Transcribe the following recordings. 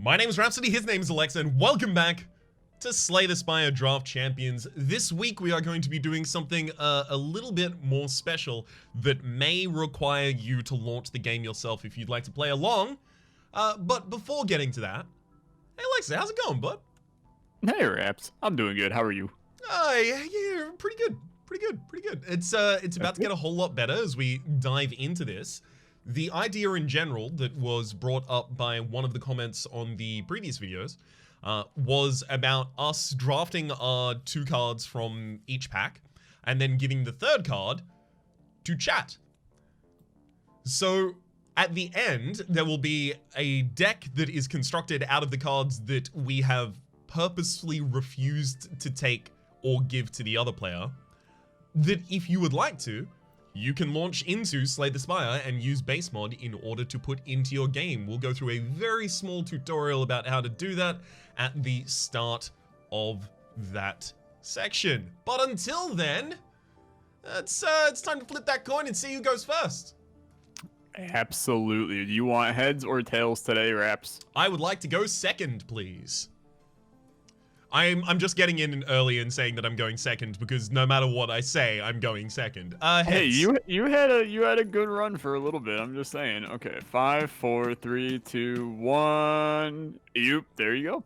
My name is Rhapsody, his name is Olexa, and welcome back to Slay the Spire Draft Champions. This week we are going to be doing something a little bit more special that may require you to launch the game yourself if you'd like to play along. But before getting to that, hey Alexa, how's it going, bud? Hey Raps, I'm doing good. How are you? Yeah, pretty good. It's about to get a whole lot better as we dive into this. The idea in general that was brought up by one of the comments on the previous videos was about us drafting our 2 cards from each pack and then giving the 3rd card to chat. So at the end, there will be a deck that is constructed out of the cards that we have purposefully refused to take or give to the other player, that if you would like to, you can launch into Slay the Spire and use base mod in order to put into your game. We'll go through a very small tutorial about how to do that at the start of that section. But until then, it's time to flip that coin and see who goes first. Absolutely. Do you want heads or tails today, Raps? I would like to go second, please. I'm just getting in early and saying that I'm going second because no matter what I say, I'm going second. Hey, you had a good run for a little bit. I'm just saying. Okay, 5, 4, 3, 2, 1. Yoop, there you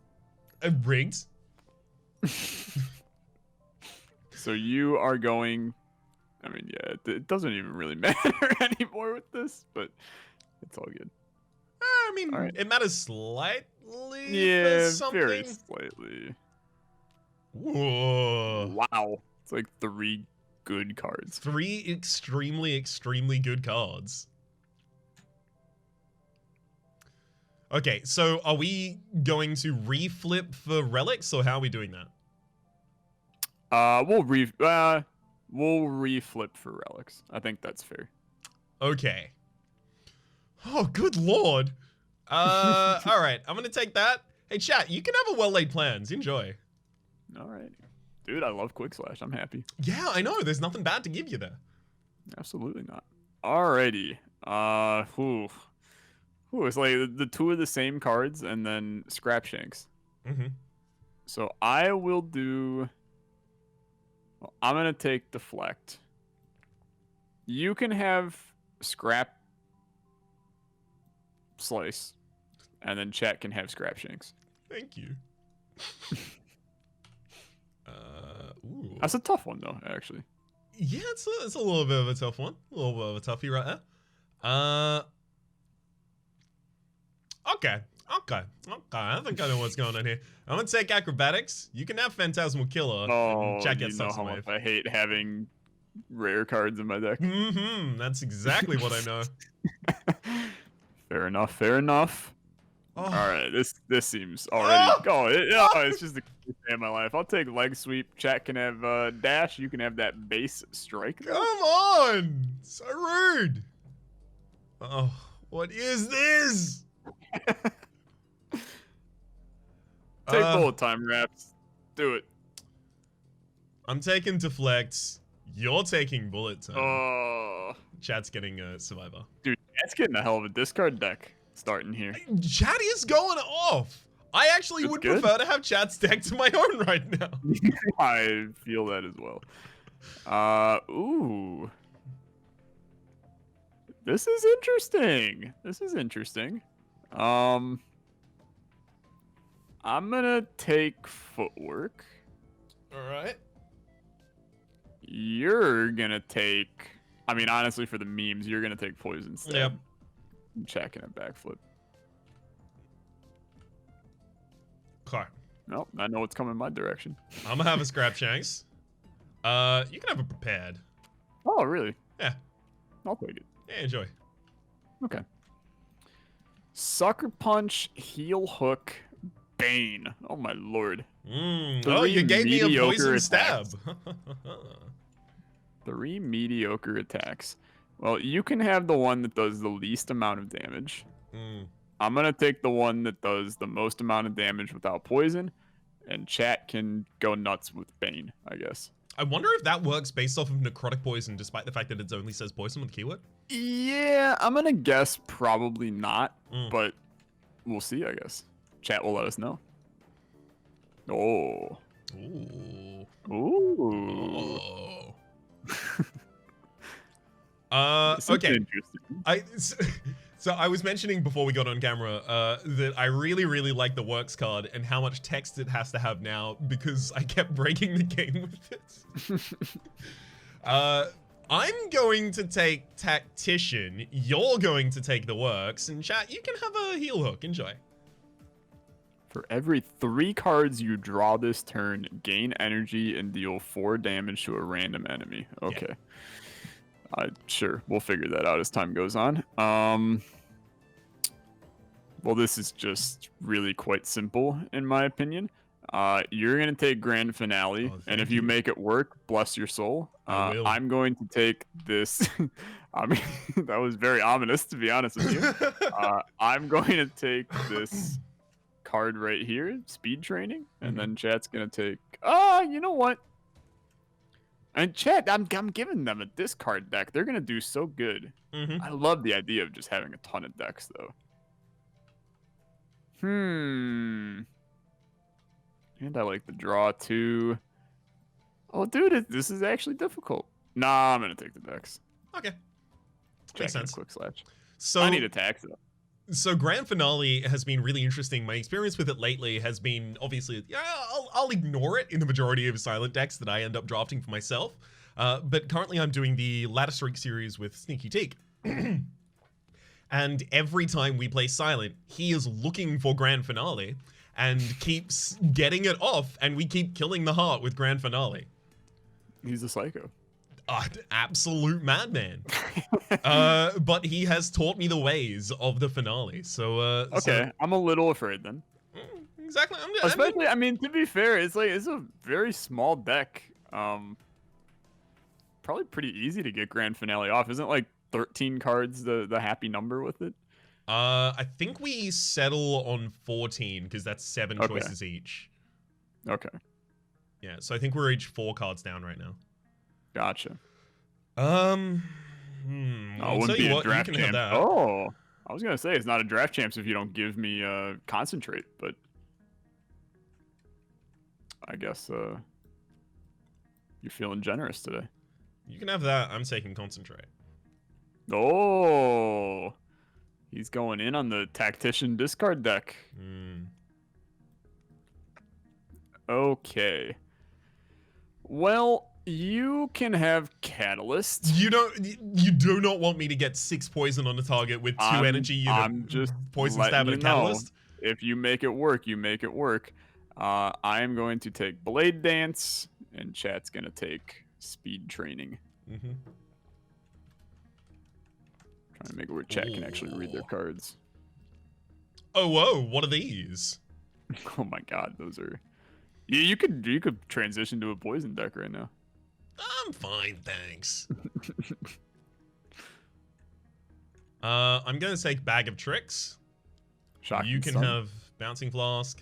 go. Rigged. So you are going. I mean, yeah, it doesn't even really matter anymore with this, but it's all good. I mean, right. It matters slightly. Yeah, for something. very slightly. Whoa. Wow. It's like 3 good cards. 3 extremely good cards. Okay, so are we going to reflip for relics, or how are we doing that? We'll reflip for relics. I think that's fair. Okay. Oh, good lord. All right, I'm gonna take that. Hey, chat, you can have a well-laid plans. Enjoy. All right. Dude, I love Quick Slash. I'm happy. Yeah, I know. There's nothing bad to give you there. Absolutely not. Alrighty. It's like the 2 of the same cards and then Scrap Shanks. Mm-hmm. So I will do... Well, I'm going to take Deflect. You can have Scrap Slice. And then chat can have Scrap Shanks. Thank you. Ooh. That's a tough one, though, actually. Yeah, it's a little bit of a tough one. A little bit of a toughie right there. Okay. I think I know what's going on here. I'm gonna take Acrobatics. You can have Phantasmal Killer. Oh, Check you know how much I hate having rare cards in my deck. Mm-hmm. That's exactly what I know. Fair enough. Oh. All right, this seems already. It's just the day of my life. I'll take Leg Sweep. Chat can have Dash. You can have that base Strike. Come on! So rude. Oh, what is this? Take Bullet Time, Raps. Do it. I'm taking Deflect. You're taking Bullet Time. Oh. Chat's getting a Survivor. Dude, that's getting a hell of a discard deck starting here. Chat is going off. I actually would prefer to have Chat's deck to my own right now. I feel that as well. Ooh. This is interesting. I'm gonna take Footwork. Alright. You're gonna take... I mean, honestly, for the memes, you're gonna take Poison Stab. Yep. I'm checking a backflip. Okay. Nope, I know what's coming my direction. I'm gonna have a Scrap Shanks. You can have a Prepared. Oh, really? Yeah. I'll take it. Yeah, enjoy. Okay. Sucker Punch, Heel Hook, Bane. Oh my lord. Oh, you gave me a Poison Stab. 3 mediocre attacks. Well, you can have the one that does the least amount of damage. I'm going to take the one that does the most amount of damage without poison. And chat can go nuts with Bane, I guess. I wonder if that works based off of Necrotic Poison, despite the fact that it only says poison with the keyword. Yeah, I'm going to guess probably not. But we'll see, I guess. Chat will let us know. Oh. Ooh. Ooh. Oh. Okay. Interesting. So I was mentioning before we got on camera that I really, really like the works card and how much text it has to have now because I kept breaking the game with it. I'm going to take Tactician. You're going to take the works. And chat, you can have a heal hook. Enjoy. For every 3 cards you draw this turn, gain energy and deal 4 damage to a random enemy. Okay. Yeah. Sure, we'll figure that out as time goes on. Well, this is just really quite simple, in my opinion. You're going to take Grand Finale, and if you make it work, bless your soul. I'm going to take this. I mean, that was very ominous, to be honest with you. I'm going to take this card right here, Speed Training, and then chat's going to take... you know what? And chat, I'm giving them a discard deck. They're going to do so good. I love the idea of just having a ton of decks, though. And I like the draw, too. Oh, dude, this is actually difficult. Nah, I'm going to take the decks. Okay. Makes sense. Quick slash. So, I need attacks, though. So Grand Finale has been really interesting. My experience with it lately has been, obviously, yeah, I'll ignore it in the majority of silent decks that I end up drafting for myself. But currently I'm doing the Ladder Streak series with Sneaky Teak. And every time we play silent, he is looking for Grand Finale and keeps getting it off, and we keep killing the heart with Grand Finale. He's a psycho. Absolute madman. But he has taught me the ways of the finale. So okay, I'm a little afraid then. Exactly. Especially, I mean, to be fair, it's a very small deck. Probably pretty easy to get Grand Finale off. Isn't like 13 cards the happy number with it? I think we settle on 14 because that's 7 choices each. Okay. Yeah, so I think we're each 4 cards down right now. Gotcha. I'll tell you what, you can have that. Oh, I was gonna say it's not a draft champs if you don't give me concentrate, but I guess you're feeling generous today. You can have that. I'm taking concentrate. Oh, he's going in on the Tactician discard deck. Okay. Well, you can have Catalyst. You do not want me to get 6 poison on the target with 2 energy. I'm just poison stab and a catalyst. If you make it work, you make it work. I am going to take Blade Dance, and chat's gonna take Speed Training. Trying to make it where chat can actually read their cards. Oh, whoa! What are these? Oh my God, those are. You could transition to a poison deck right now. I'm fine, thanks. I'm gonna take Bag of Tricks. Shocking you can have Bouncing Flask.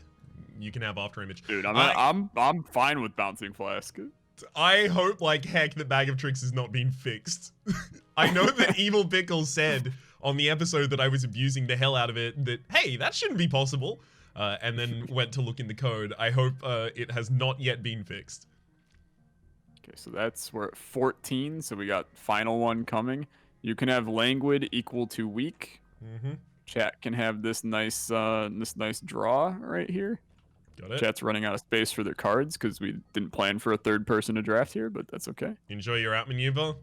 You can have After Image. Dude, I'm fine with Bouncing Flask. I hope like heck that Bag of Tricks has not been fixed. I know that Evil Pickle said on the episode that I was abusing the hell out of it that, hey, that shouldn't be possible. And then went to look in the code. I hope it has not yet been fixed. Okay, so we're at 14, so we got final one coming. You can have Languid equal to weak. Chat can have this nice draw right here. Got it. Chat's running out of space for their cards because we didn't plan for a third person to draft here, but that's okay. Enjoy your outmaneuver.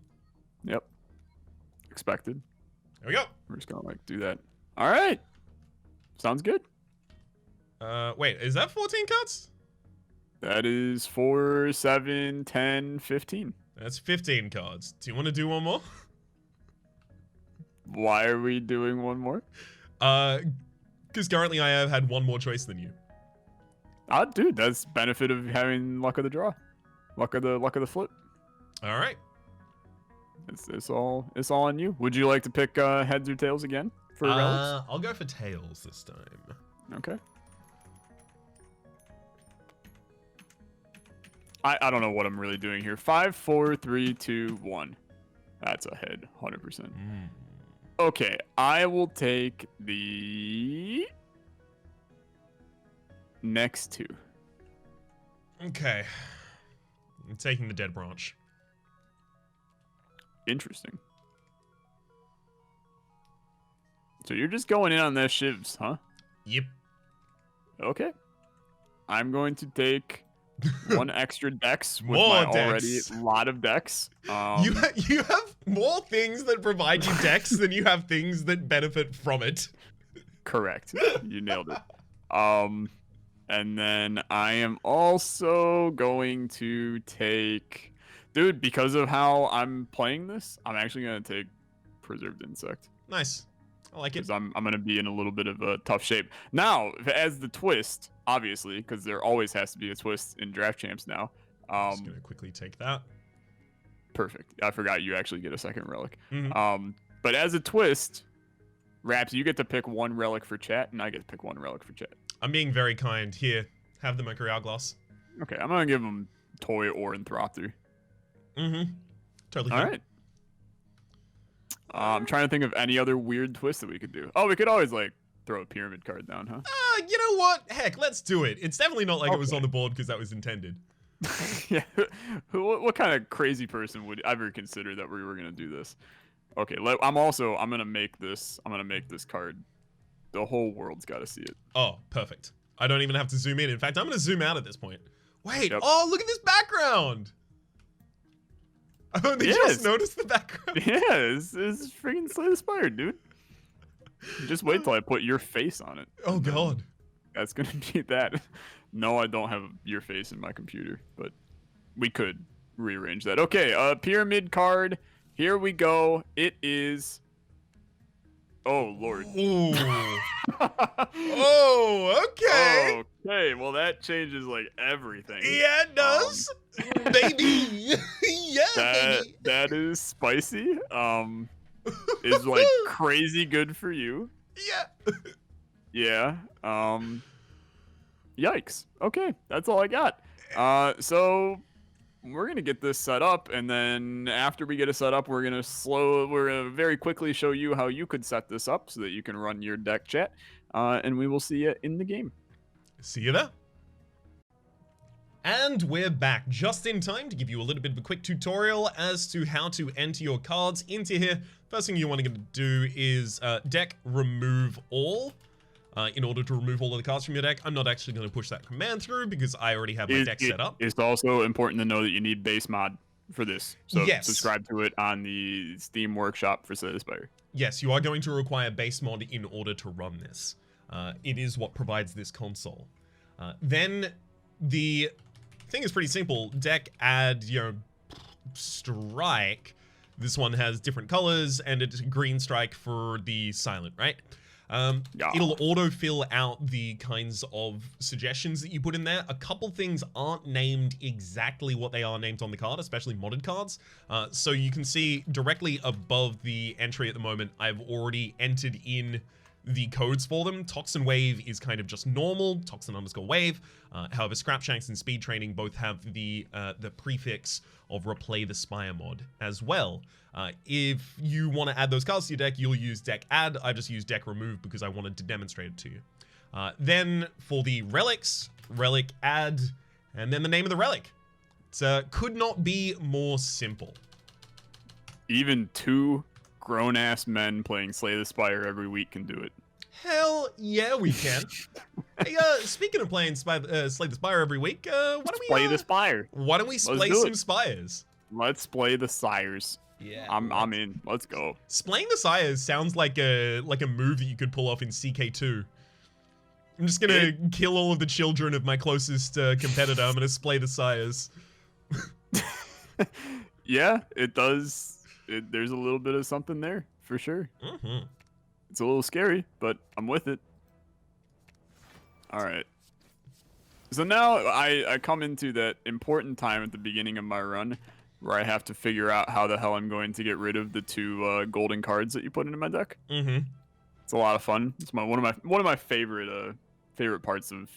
Yep. Expected. There we go. We're just gonna do that. All right. Sounds good. Wait, is that 14 cards? That is 4, 7, 10, 15. That's 15 cards. Do you want to do one more? Why are we doing one more? Because currently I have had one more choice than you. Dude, that's benefit of having luck of the draw, luck of the flip. All right. It's all on you. Would you like to pick heads or tails again for relics? I'll go for tails this time. Okay. I don't know what I'm really doing here. 5, 4, 3, 2, 1. That's a head, 100%. Okay, I will take the next to. Okay. I'm taking the dead branch. Interesting. So you're just going in on their shivs, huh? Yep. Okay. I'm going to take one extra dex with More my dex. already lot of dex. You have more things that provide you dex than you have things that benefit from it. Correct. You nailed it. And then I am also going to take... Dude, because of how I'm playing this, I'm actually going to take Preserved Insect. Nice. I like it. Because I'm going to be in a little bit of a tough shape. Now, as the twist, obviously, because there always has to be a twist in Draft Champs now. I'm just going to quickly take that. Perfect. I forgot you actually get a second relic. Mm-hmm. But as a twist, Raps, you get to pick one relic for chat, and I get to pick one relic for chat. I'm being very kind. Here, have the Mercury Hourglass. Okay, I'm going to give them Toy or Anthropter. Mm-hmm. Totally All fine. right. I'm trying to think of any other weird twist that we could do. Oh, we could always, like, throw a pyramid card down, huh? You know what? Heck, let's do it. It's definitely not like it was Okay. on the board because that was intended. Yeah. What kind of crazy person would ever consider that we were going to do this? Okay, I'm going to make this card. The whole world's got to see it. Oh, perfect. I don't even have to zoom in. In fact, I'm going to zoom out at this point. Wait, Yep. Oh, look at this background. I've only just noticed the background. Yeah, it's freaking Slay the Spire, dude. Just wait till I put your face on it. Oh, God. That's going to be that. No, I don't have your face in my computer, but we could rearrange that. Okay, pyramid card. Here we go. It is... Oh, Lord. Ooh. Oh, okay. Okay, well, that changes, like, everything. Yeah, it does. Baby. Yeah, baby. That is spicy. Is, like, crazy good for you. Yeah. Yeah. Yikes. Okay, that's all I got. So we're gonna get this set up, and then after we get it set up, we're gonna very quickly show you how you could set this up so that you can run your deck chat, and we will see you in the game. See you there. And we're back just in time to give you a little bit of a quick tutorial as to how to enter your cards into here. First thing you want to do is deck remove all. In order to remove all of the cards from your deck. I'm not actually going to push that command through because I already have my deck set up. It's also important to know that you need base mod for this. So yes. Subscribe to it on the Steam Workshop for Slay the Spire. Yes, you are going to require base mod in order to run this. It is what provides this console. Then the thing is pretty simple. Deck add, strike. This one has different colors and it's green strike for the silent, right? Yeah. It'll auto-fill out the kinds of suggestions that you put in there. A couple things aren't named exactly what they are named on the card, especially modded cards. So you can see directly above the entry at the moment, I've already entered in the codes for them. Toxin Wave is kind of just normal, Toxin_Wave. However, Scrapshanks and Speed Training both have the prefix of Replay the Spire mod as well. If you want to add those cards to your deck, you'll use deck add. I just use deck remove because I wanted to demonstrate it to you. Then for the relics, relic add, and then the name of the relic. It could not be more simple. Even two grown-ass men playing Slay the Spire every week can do it. Hell yeah, we can. Hey, speaking of playing Slay the Spire every week, why don't we play the Spire? Why don't we splay some spires? Let's play the Sires. Yeah, I'm in. Let's go. Splaying the Sires sounds like a move that you could pull off in CK2. I'm just gonna kill all of the children of my closest competitor. I'm gonna splay the Sires. Yeah, it does. There's a little bit of something there for sure. Mm-hmm. It's a little scary, but I'm with it. All right. So now I come into that important time at the beginning of my run where I have to figure out how the hell I'm going to get rid of the two golden cards that you put into my deck. Mm-hmm. It's a lot of fun. It's one of my favorite parts of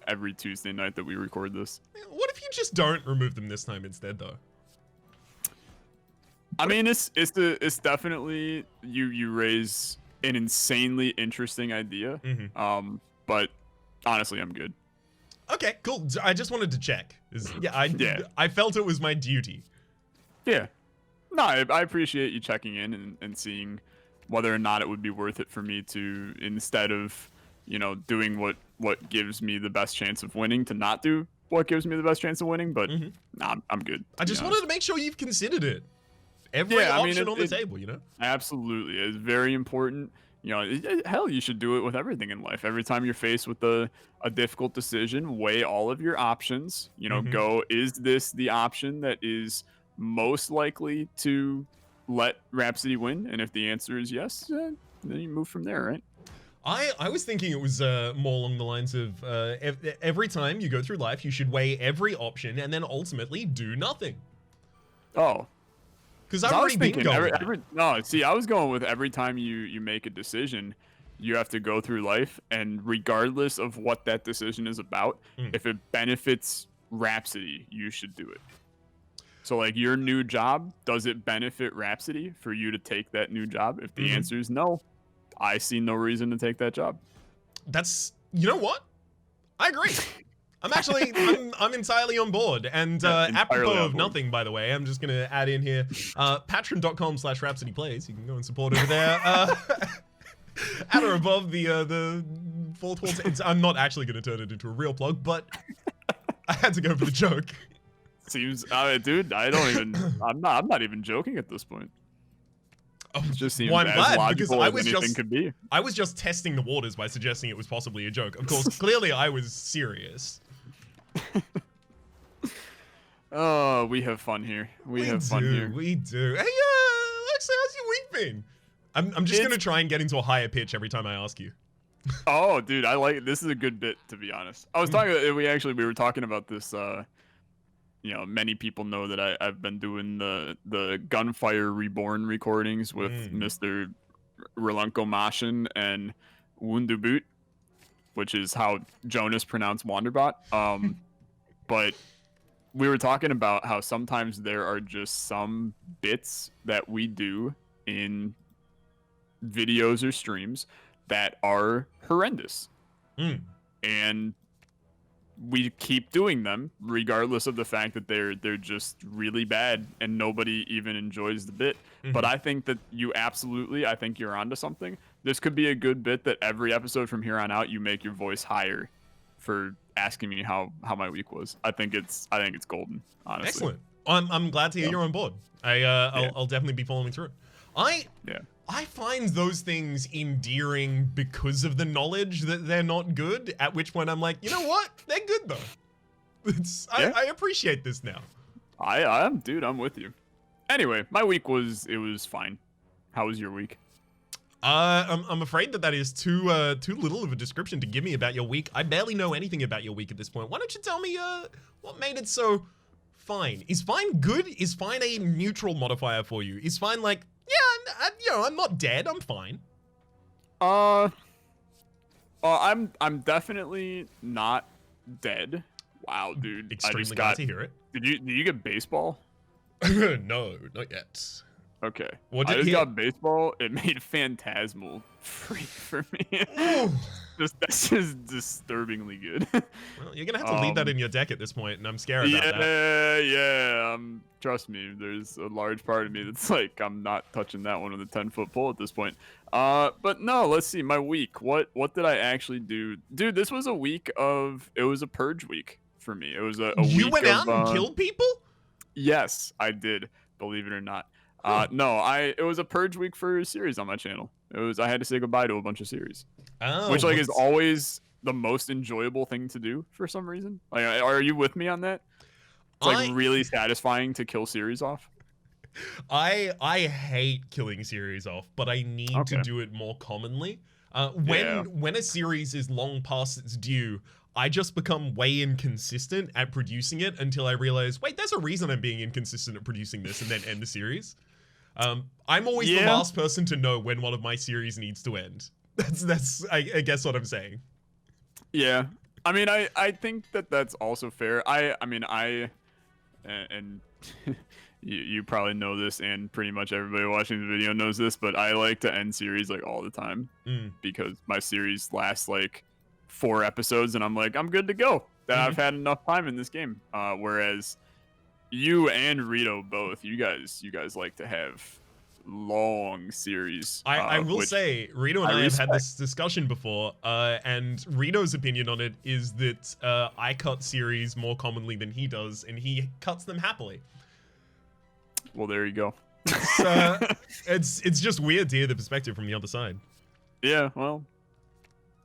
every Tuesday night that we record this. What if you just don't remove them this time instead, though? I mean, it's definitely you raise an insanely interesting idea. Mm-hmm. But honestly, I'm good. Okay, cool. I just wanted to check. I felt it was my duty. Yeah. No, I appreciate you checking in and seeing whether or not it would be worth it for me to, instead of, doing what gives me the best chance of winning, to not do what gives me the best chance of winning. But nah, I'm good. I just wanted to make sure you've considered it. Every option on the table, Absolutely. It's very important. Hell, you should do it with everything in life. Every time you're faced with a difficult decision, weigh all of your options. Go, is this the option that is most likely to let Rhapsody win? And if the answer is yes, then you move from there, right? I was thinking it was more along the lines of every time you go through life, you should weigh every option and then ultimately do nothing. Oh. Because I've already been going. No, see, I was going with every time you make a decision, you have to go through life, and regardless of what that decision is about, if it benefits Rhapsody, you should do it. So, like, your new job, does it benefit Rhapsody for you to take that new job? If the answer is no, I see no reason to take that job. That's, you know what? I agree. I'm entirely on board. And apropos of nothing, by the way, I'm just going to add in here, patreon.com/RhapsodyPlays. You can go and support over there. At or above the fourth wall. I'm not actually going to turn it into a real plug, but I had to go for the joke. Seems, dude, I'm not even joking at this point. It just seems I'm as glad, logical because as anything could be. I was just testing the waters by suggesting it was possibly a joke. Of course, clearly I was serious. Oh, we have fun here. We have fun here. We do. Hey, Alexa, how's your week been? I'm just gonna try and get into a higher pitch every time I ask you. Oh, dude, I like it. This is a good bit, to be honest. I was talking. We were talking about this. Many people know that I've been doing the Gunfire Reborn recordings with Mr. Relunko Mashin and Wunderboot, which is how Jonas pronounced Wanderbot. But we were talking about how sometimes there are just some bits that we do in videos or streams that are horrendous. And we keep doing them regardless of the fact that they're just really bad and nobody even enjoys the bit. But I think that I think you're onto something. This could be a good bit that every episode from here on out you make your voice higher for asking me how my week was. I think it's golden, honestly. Excellent. I'm glad to hear you're on board. I'll definitely be following through. I find those things endearing because of the knowledge that they're not good, at which point I'm like, you know what? They're good, though. I appreciate this now. I'm with you. Anyway, my week was fine. How was your week? I'm afraid that is too little of a description to give me about your week. I barely know anything about your week at this point. Why don't you tell me what made it so fine? Is fine good? Is fine a neutral modifier for you? Is fine like, yeah, I'm not dead. I'm fine. I'm definitely not dead. Wow, dude. Extremely glad to hear it. Did you get baseball? No, not yet. Okay. What did I just he got baseball. It made Phantasmal free for me. That's just disturbingly good. Well, you're gonna have to leave that in your deck at this point, and I'm scared about that. Yeah. Trust me, there's a large part of me that's like, I'm not touching that one with a 10-foot pole at this point. But no, let's see. My week. What did I actually do? Dude, this was a week of. It was a purge week for me. It was a week. You went out and killed people? Yes, I did. Believe it or not. No, it was a purge week for a series on my channel. I had to say goodbye to a bunch of series, which is always the most enjoyable thing to do for some reason. Like, are you with me on that? It's like really satisfying to kill series off. I hate killing series off, but I need to do it more commonly. When a series is long past its due, I just become way inconsistent at producing it until I realize, wait, there's a reason I'm being inconsistent at producing this, and then end the series. I'm always the last person to know when one of my series needs to end. That's I guess what I'm saying. Yeah. I mean, I think that's also fair. And you probably know this, and pretty much everybody watching the video knows this, but I like to end series like all the time because my series lasts like 4 episodes and I'm like, I'm good to go. that I've had enough time in this game. Whereas you and Rito both, you guys like to have long series. I will say, Rito and I have had this discussion before, and Rito's opinion on it is that I cut series more commonly than he does, and he cuts them happily. Well, there you go. It's just weird to hear the perspective from the other side. Yeah, well,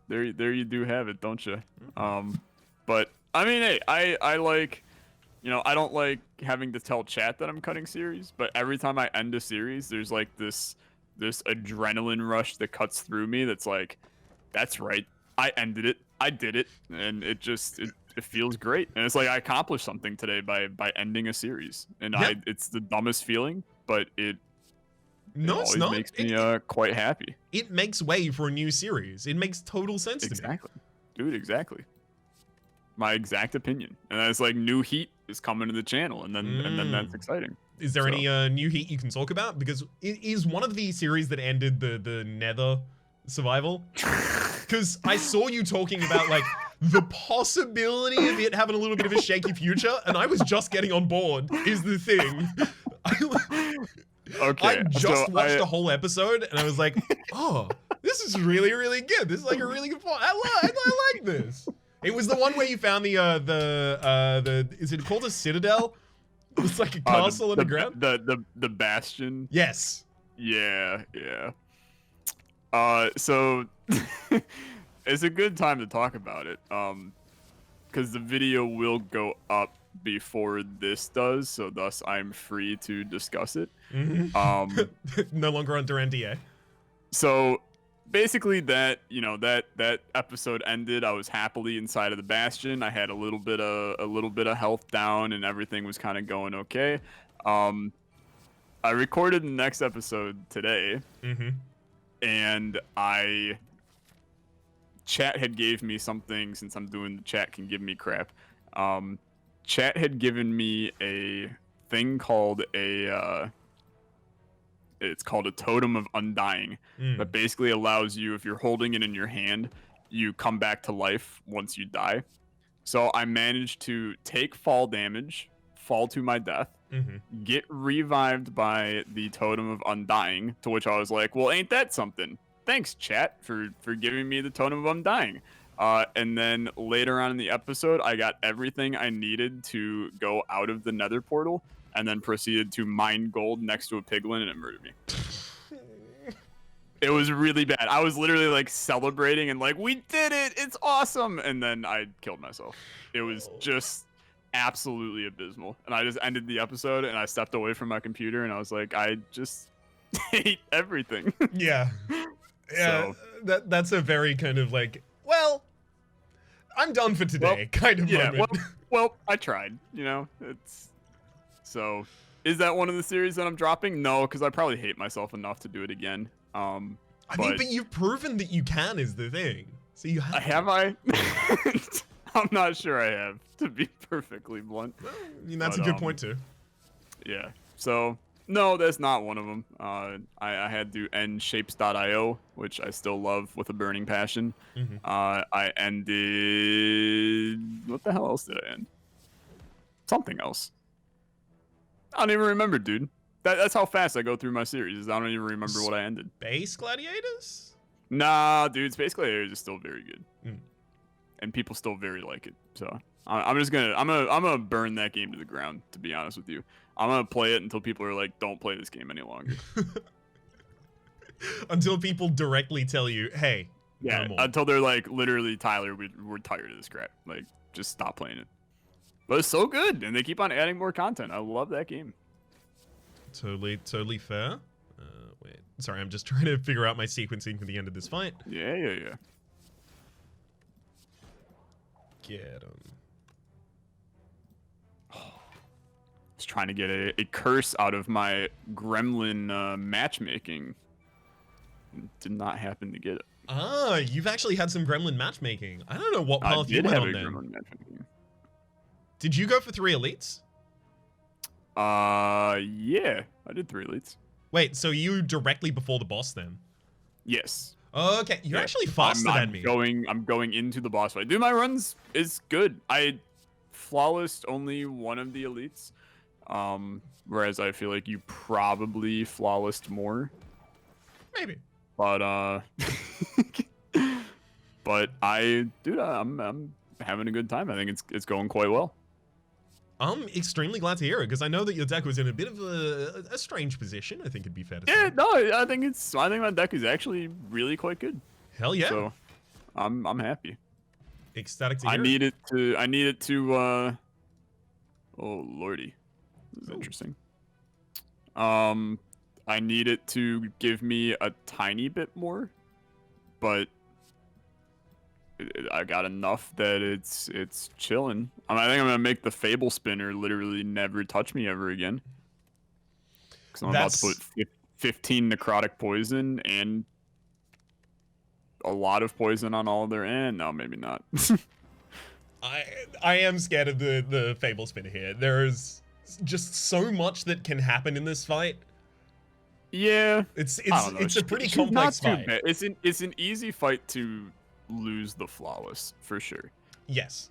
there you do have it, don't you? But I mean, hey, I like, you know, I don't like having to tell chat that I'm cutting series, but every time I end a series, there's like this adrenaline rush that cuts through me. That's like, that's right, I ended it, I did it, and it feels great, and it's like I accomplished something today by ending a series, and it's the dumbest feeling, but it always makes me quite happy. It makes way for a new series. It makes total sense to me. Exactly, dude. Exactly. My exact opinion, and it's like new heat is coming to the channel, and then that's exciting. Is there any new heat you can talk about? Because it is one of the series that ended the nether survival. Because I saw you talking about like the possibility of it having a little bit of a shaky future, and I was just getting on board. Is the thing. Okay. I just watched a whole episode, and I was like, oh, this is really, really good. This is like a really good point. I like this. It was the one where you found the is it called a citadel? It's like a castle on the ground. The bastion. Yes. Yeah. So it's a good time to talk about it. Because the video will go up before this does, so thus I'm free to discuss it. No longer under NDA. So basically that episode ended. I was happily inside of the bastion. I had a little bit of health down, and everything was kind of going okay. I recorded the next episode today, and chat had gave me something. Since I'm doing the chat can give me crap. Chat had given me a thing called it's called a Totem of Undying, that basically allows you, if you're holding it in your hand, you come back to life once you die. So I managed to take fall damage, fall to my death, get revived by the Totem of Undying, to which I was like, well, ain't that something? Thanks, chat, for giving me the Totem of Undying. And then later on in the episode, I got everything I needed to go out of the nether portal, and then proceeded to mine gold next to a piglin, and it murdered me. It was really bad. I was literally like celebrating and like, we did it, it's awesome, and then I killed myself. It was just absolutely abysmal. And I just ended the episode, and I stepped away from my computer, and I was like, I just hate everything. Yeah. So, that's a very kind of like, well, I'm done for today kind of moment. Well, I tried, you know. So, is that one of the series that I'm dropping? No, because I probably hate myself enough to do it again. I mean, but you've proven that you can, is the thing. So you have. Have I? I'm not sure I have, to be perfectly blunt. Well, I mean, that's a good point too. Yeah. So no, that's not one of them. I had to end shapes.io, which I still love with a burning passion. I ended. What the hell else did I end? Something else. I don't even remember, dude. That's how fast I go through my series. I don't even remember what I ended. Space Gladiators? Nah, dude. Space Gladiators is still very good, and people still very like it. So I'm gonna burn that game to the ground. To be honest with you, I'm gonna play it until people are like, "Don't play this game any longer." Until people directly tell you, "Hey, yeah." No, until they're like, literally, Tyler, we're tired of this crap. Like, just stop playing it. But it's so good, and they keep on adding more content. I love that game. Totally fair. Wait, sorry, I'm just trying to figure out my sequencing for the end of this fight. Yeah. Get him. I was trying to get a curse out of my gremlin matchmaking. Did not happen to get it. Ah, you've actually had some gremlin matchmaking. I don't know what path you went on then. Did you go for 3 elites? Yeah, I did 3 elites. Wait, so you directly before the boss then? Yes. Okay, you're actually faster than me. I'm going into the boss fight. Dude, my runs is good. I flawlessed only one of the elites. Whereas I feel like you probably flawlessed more. Maybe. But but I'm having a good time. I think it's going quite well. I'm extremely glad to hear it because I know that your deck was in a bit of a strange position. I think it'd be fair to say. Yeah, no, I think my deck is actually really quite good. Hell yeah. So I'm happy. Ecstatic to hear I need it to oh lordy. This is interesting. I need it to give me a tiny bit more, but I got enough that it's chilling. I think I'm gonna make the Fable Spinner literally never touch me ever again. Because I'm about to put 15 necrotic poison and a lot of poison on all of their no, maybe not. I am scared of the Fable Spinner here. There's just so much that can happen in this fight. Yeah, it's a pretty complex fight. It's an easy fight to lose the flawless for sure. Yes,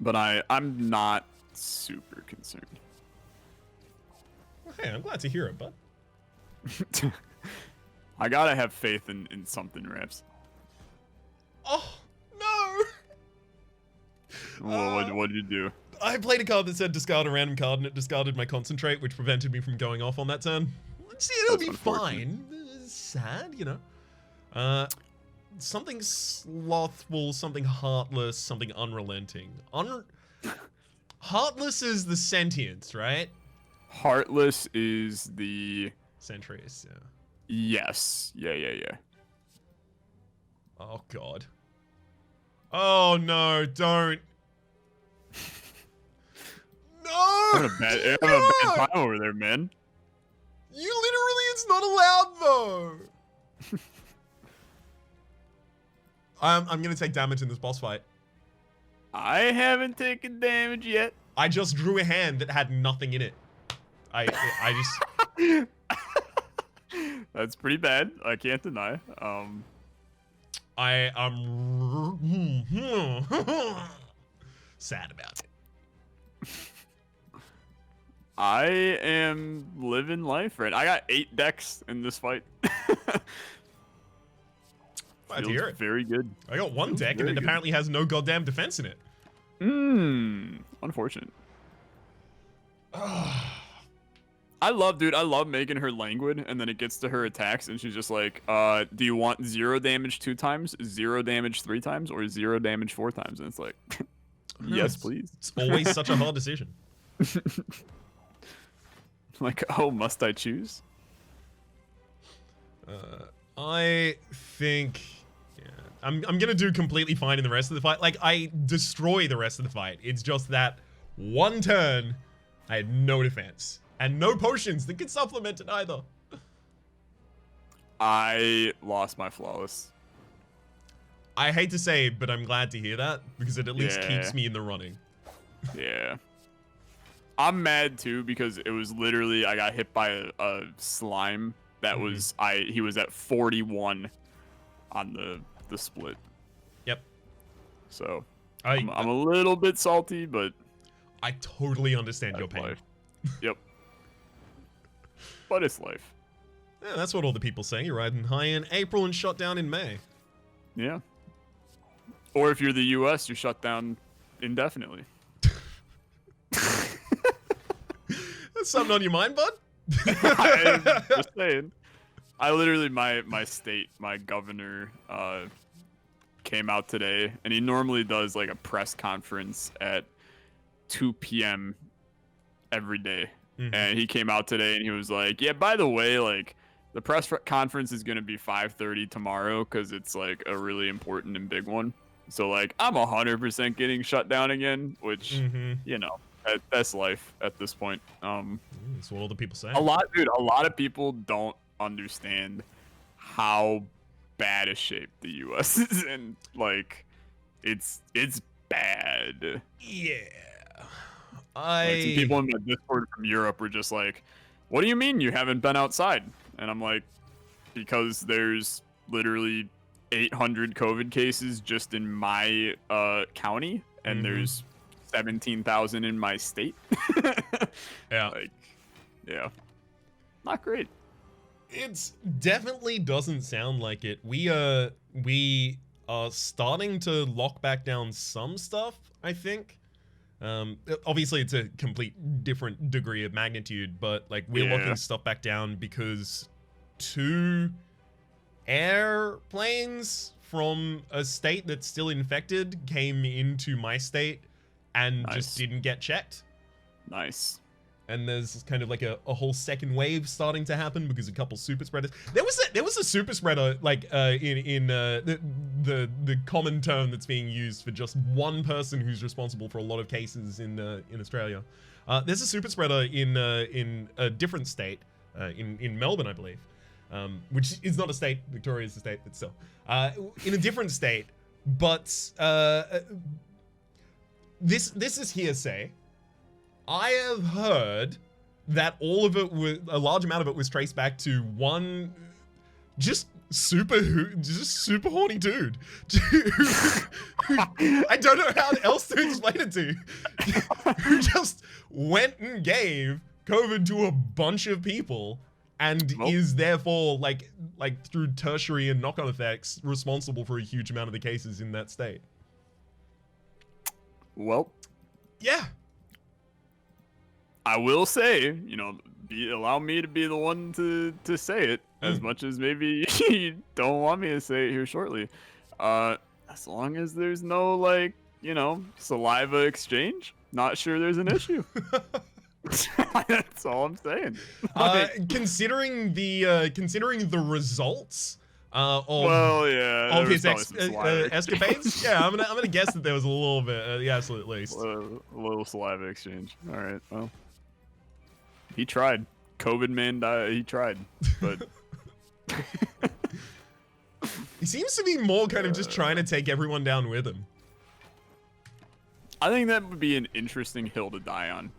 but I'm not super concerned. Well, hey, I'm glad to hear it, bud. I gotta have faith in something, Raps. Oh no! What did you do? I played a card that said discard a random card, and it discarded my concentrate, which prevented me from going off on that turn. See, it'll be fine. Sad, you know. Something slothful, something heartless, something unrelenting. Heartless is the sentience, right? Heartless is the Sentries, yeah. Yes. Yeah. Oh god. Oh no, don't. No! I'm having a bad time over there, man. You literally, it's not allowed though. I'm gonna take damage in this boss fight. I haven't taken damage yet. I just drew a hand that had nothing in it. I just. That's pretty bad. I can't deny. I am sad about it. I am living life right. I got 8 decks in this fight. Glad to hear it. Very good. I got one deck and it apparently has no goddamn defense in it. Unfortunate. I love making her languid, and then it gets to her attacks, and she's just like, do you want 0 damage 2 times, 0 damage 3 times, or 0 damage 4 times? And it's like, yes, please. It's always such a hard decision. Like, oh, must I choose? I think, yeah, I'm gonna do completely fine in the rest of the fight. Like, I destroy the rest of the fight. It's just that one turn, I had no defense. And no potions that could supplement it either. I lost my flawless. I hate to say it, but I'm glad to hear that, because it at least keeps me in the running. Yeah. I'm mad too, because it was literally, I got hit by a slime that was, he was at 41 on the split. Yep. So, I'm a little bit salty, but I totally understand your pain. Life. Yep. But it's life. Yeah, that's what all the people say. You're riding high in April and shut down in May. Yeah. Or if you're the US, you're shut down indefinitely. That's something on your mind, bud? I'm just saying. I literally, my state, my governor came out today, and he normally does like a press conference at 2 p.m. every day. And he came out today and he was like, yeah, by the way, like the press conference is going to be 5:30 tomorrow because it's like a really important and big one. So like I'm 100% getting shut down again, which, you know, that's life at this point. That's what all the people say. A lot of people don't understand how bad a shape the US is in. Like it's bad. Yeah. Like, some people in my Discord from Europe were just like, what do you mean you haven't been outside? And I'm like, because there's literally 800 COVID cases just in my county, and there's 17,000 in my state. Yeah. Like, yeah. Not great. It's definitely doesn't sound like it. We are starting to lock back down some stuff, I think. Obviously it's a complete different degree of magnitude, but like we're locking stuff back down because 2 airplanes from a state that's still infected came into my state and just didn't get checked. Nice. And there's kind of like a whole second wave starting to happen because a couple super spreaders. There was a super spreader like in the common term that's being used for just one person who's responsible for a lot of cases in Australia. There's a super spreader in a different state, in Melbourne, I believe, which is not a state. Victoria's a state, but still in a different state. But this is hearsay. I have heard that all of it was, a large amount of it was traced back to one just super horny dude. I don't know how else to explain it to you. Who just went and gave COVID to a bunch of people and is therefore like through tertiary and knock-on effects responsible for a huge amount of the cases in that state. Well, yeah. I will say, allow me to be the one to say it, as much as maybe you don't want me to say it here shortly. As long as there's no, saliva exchange, not sure there's an issue. That's all I'm saying. Considering the results of his escapades, yeah, I'm gonna guess that there was a little bit, the absolute least. A little saliva exchange. All right, well. He tried. COVID man died. He tried, but he seems to be more kind of just trying to take everyone down with him. I think that would be an interesting hill to die on.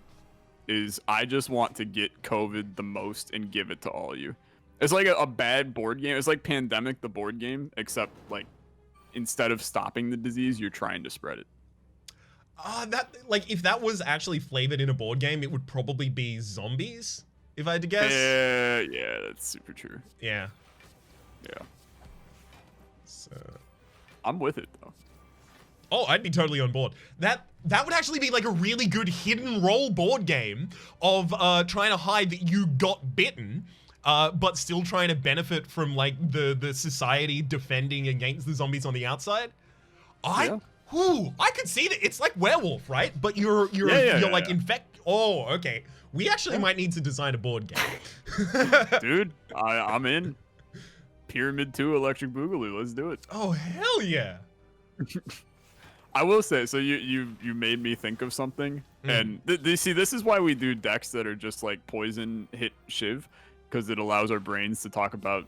Is I just want to get COVID the most and give it to all of you. It's like a bad board game. It's like Pandemic, the board game, except like instead of stopping the disease, you're trying to spread it. If that was actually flavored in a board game, it would probably be zombies, if I had to guess. Yeah, that's super true. Yeah. Yeah. So I'm with it though. Oh, I'd be totally on board. That would actually be like a really good hidden role board game of trying to hide that you got bitten, but still trying to benefit from like the society defending against the zombies on the outside. I could see that. It's like werewolf, right? But you're like infect. Oh, okay. We actually might need to design a board game. Dude, I'm in. Pyramid 2 Electric Boogaloo. Let's do it. Oh, hell yeah. I will say, so you made me think of something. And see, this is why we do decks that are just like poison hit Shiv, because it allows our brains to talk about,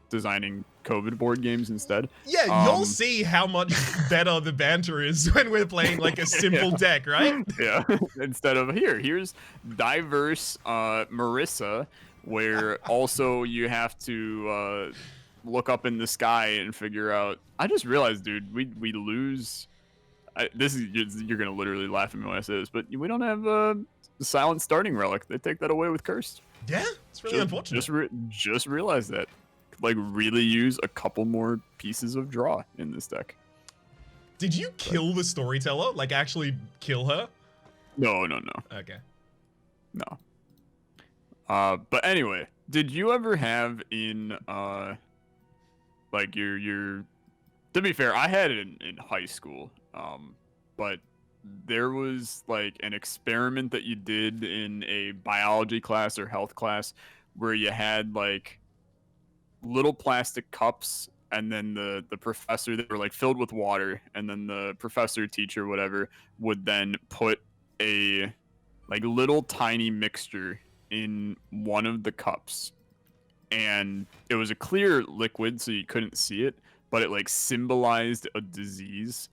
designing COVID board games instead. Yeah, you'll see how much better the banter is when we're playing like a simple deck, right? Yeah. Instead of here's diverse Marissa, where also you have to look up in the sky and figure out. I just realized, dude, we lose. You're gonna literally laugh at me when I say this, but we don't have the silent starting relic. They take that away with cursed. Yeah, it's really unfortunate. Just realize that. Like really use a couple more pieces of draw in this deck. Did you kill the storyteller? Like actually kill her? No. Okay. No. But anyway, did you ever have in like your to be fair, I had it in high school. But there was like an experiment that you did in a biology class or health class where you had like little plastic cups, and then the professor, that were like filled with water, and then the professor, teacher, whatever, would then put a like little tiny mixture in one of the cups, and it was a clear liquid so you couldn't see it, but it like symbolized a disease,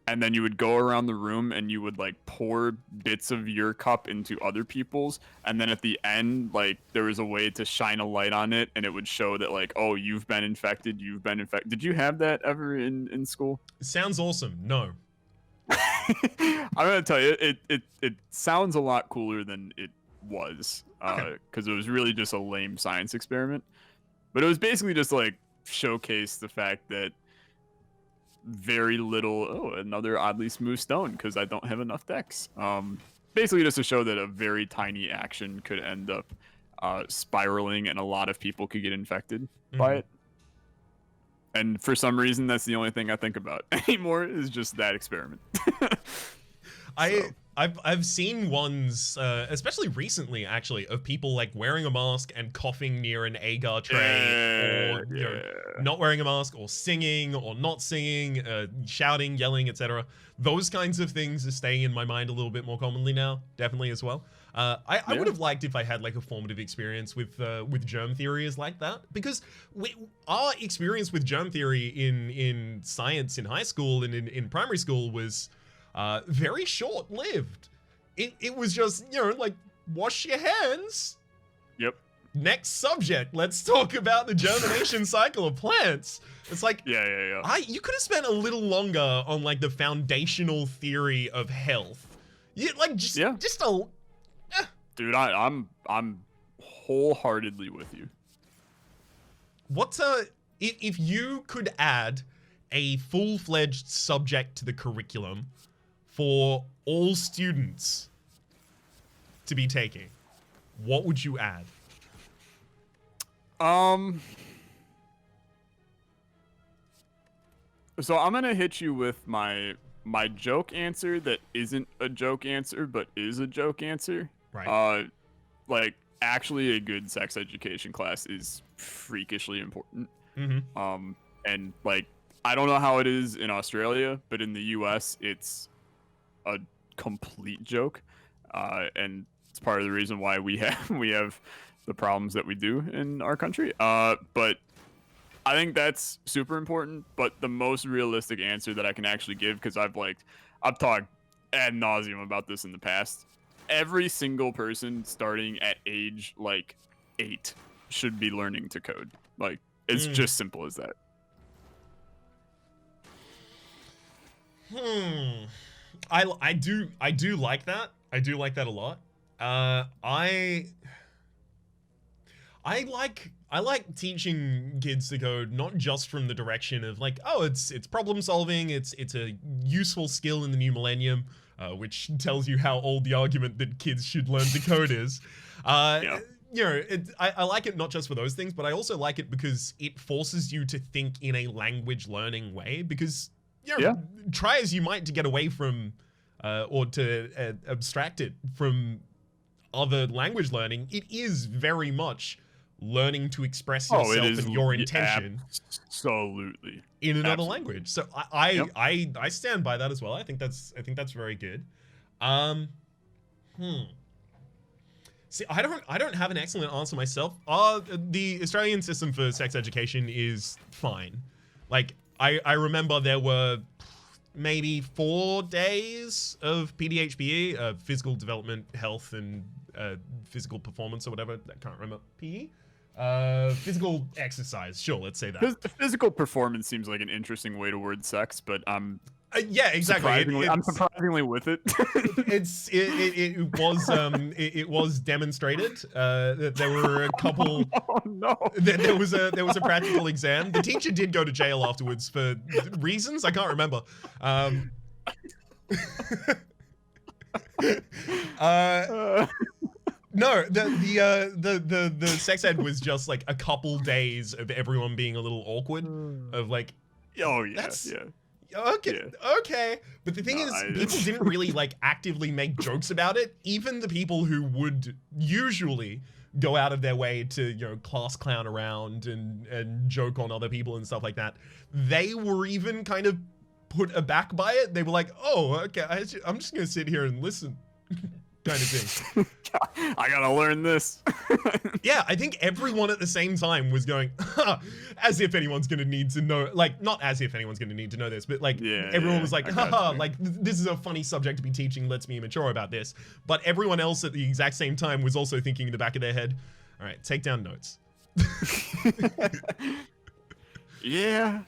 and then you would go around the room and you would like pour bits of your cup into other people's, and then at the end, like, there was a way to shine a light on it and it would show that, like, oh, you've been infected. Did you have that ever in school? Sounds awesome. No. I'm gonna tell you, it sounds a lot cooler than it was, because it was really just a lame science experiment. But it was basically just like showcase the fact that very little. Oh, another oddly smooth stone because I don't have enough decks. Basically just to show that a very tiny action could end up spiraling, and a lot of people could get infected by it. And for some reason, that's the only thing I think about anymore is just that experiment. I've seen ones, especially recently, actually, of people like wearing a mask and coughing near an agar tray, or you know, not wearing a mask, or singing, or not singing, shouting, yelling, etc. Those kinds of things are staying in my mind a little bit more commonly now, definitely as well. I would have liked if I had like a formative experience with germ theory is like that, because our experience with germ theory in science in high school and in primary school was very short-lived. It was just, you know, like, wash your hands. Yep. Next subject. Let's talk about the germination cycle of plants. It's like, yeah. You could have spent a little longer on like the foundational theory of health. Just a. Dude, I'm wholeheartedly with you. If you could add a full-fledged subject to the curriculum for all students to be taking, what would you add? So I'm gonna hit you with my joke answer that isn't a joke answer but is a joke answer. Right. Like, actually a good sex education class is freakishly important. And like, I don't know how it is in Australia, but in the US it's a complete joke, and it's part of the reason why we have the problems that we do in our country. But I think that's super important. But the most realistic answer that I can actually give, because I've talked ad nauseum about this in the past, every single person starting at age like 8 should be learning to code. Like, it's just simple as that. I do like that. I do like that a lot. I like teaching kids to code, not just from the direction of like, oh, it's problem solving, it's a useful skill in the new millennium, which tells you how old the argument that kids should learn to code is. You know, I like it not just for those things, but I also like it because it forces you to think in a language learning way, because, you know, try as you might to get away from or to abstract it from other language learning, it is very much learning to express yourself and your intention absolutely in another language. So I stand by that as well. I think that's very good. See, I don't have an excellent answer myself. The Australian system for sex education is fine. Like, I remember there were maybe 4 days of PDHPE, physical development, health, and physical performance or whatever. I can't remember. PE? Physical exercise. Sure, let's say that. Physical performance seems like an interesting way to word sex, but yeah, exactly. I'm surprisingly with it. It was demonstrated that there were a couple. Oh, no. There was a practical exam. The teacher did go to jail afterwards for reasons I can't remember. No, the sex ed was just like a couple days of everyone being a little awkward, of like, oh yeah, okay. But the thing is, people didn't really like actively make jokes about it. Even the people who would usually go out of their way to, you know, class clown around and joke on other people and stuff like that, they were even kind of put aback by it. They were like, oh, okay, I'm just gonna sit here and listen. kind of thing. I gotta learn this. Yeah, I think everyone at the same time was going, as if anyone's gonna need to know, like, not as if anyone's gonna need to know this, but like, everyone was like, haha, like, this is a funny subject to be teaching, let's be mature about this. But everyone else at the exact same time was also thinking in the back of their head, all right, take down notes. Yeah.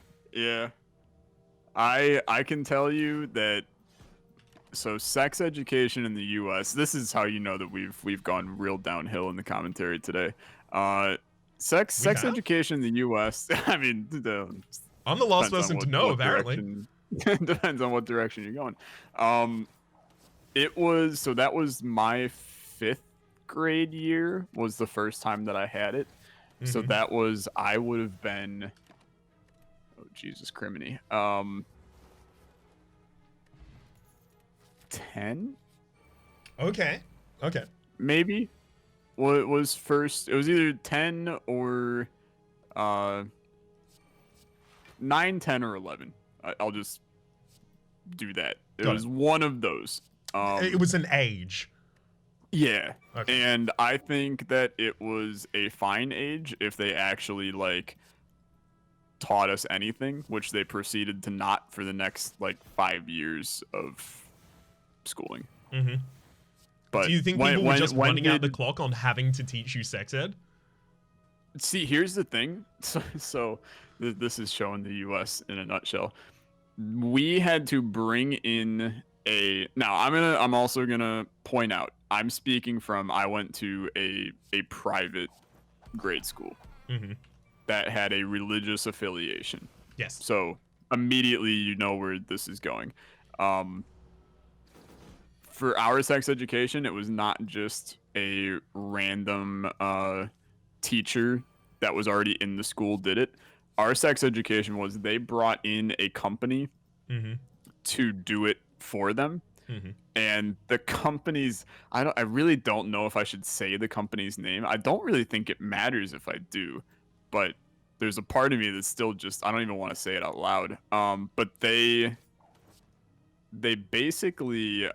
I can tell you that. So sex education in the U.S. This is how you know that we've gone real downhill in the commentary today. Sex education in the U.S. I mean, I'm the last person to know, apparently. Depends on what direction you're going. That was my 5th grade year was the first time that I had it. Mm-hmm. So I would have been, oh Jesus criminy, 10. Okay. Maybe. Well, it was either 10 or 9, 10, or 11. I'll just do that. It was one of those. It was an age. Yeah. Okay. And I think that it was a fine age if they actually like taught us anything, which they proceeded to not for the next like 5 years of schooling. Mm-hmm. But do you think people were just running out the clock on having to teach you sex ed? See, here's the thing. So this is showing the U.S. in a nutshell. We had to bring in now I'm also gonna point out, I'm speaking from, I went to a private grade school that had a religious affiliation. Yes. So immediately you know where this is going. For our sex education, it was not just a random teacher that was already in the school did it. Our sex education was they brought in a company to do it for them. And the company's, I really don't know if I should say the company's name. I don't really think it matters if I do, but there's a part of me that's still just, I don't even want to say it out loud. But they basically it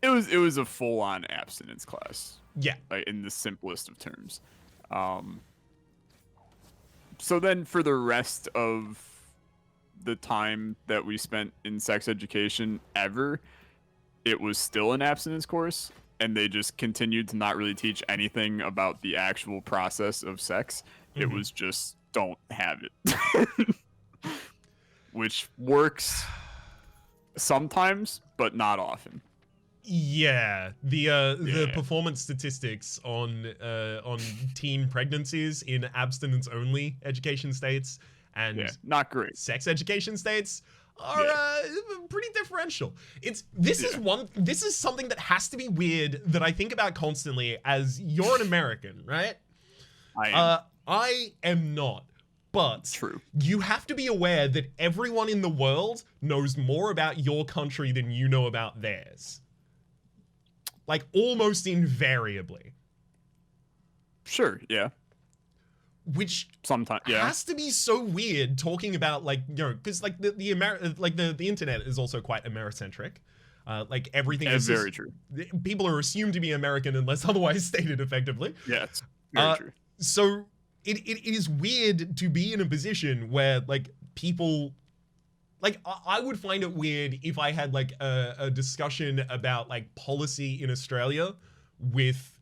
was a full-on abstinence class. Yeah. Like, in the simplest of terms. So then for the rest of the time that we spent in sex education ever, it was still an abstinence course, and they just continued to not really teach anything about the actual process of sex. It was just don't have it. Which works sometimes, but not often. Yeah, the performance statistics on teen pregnancies in abstinence only education states and not great sex education states are pretty differential. This is something that has to be weird that I think about constantly as you're an American, right? I am not. But true. You have to be aware that everyone in the world knows more about your country than you know about theirs. Like, almost invariably. Sure, yeah. Which sometimes has to be so weird talking about, like, you know, because like the internet is also quite Americentric. Like, everything is very true. People are assumed to be American unless otherwise stated effectively. Yes, very true. So it is weird to be in a position where, like, people, like, I would find it weird if I had, like, a discussion about, like, policy in Australia with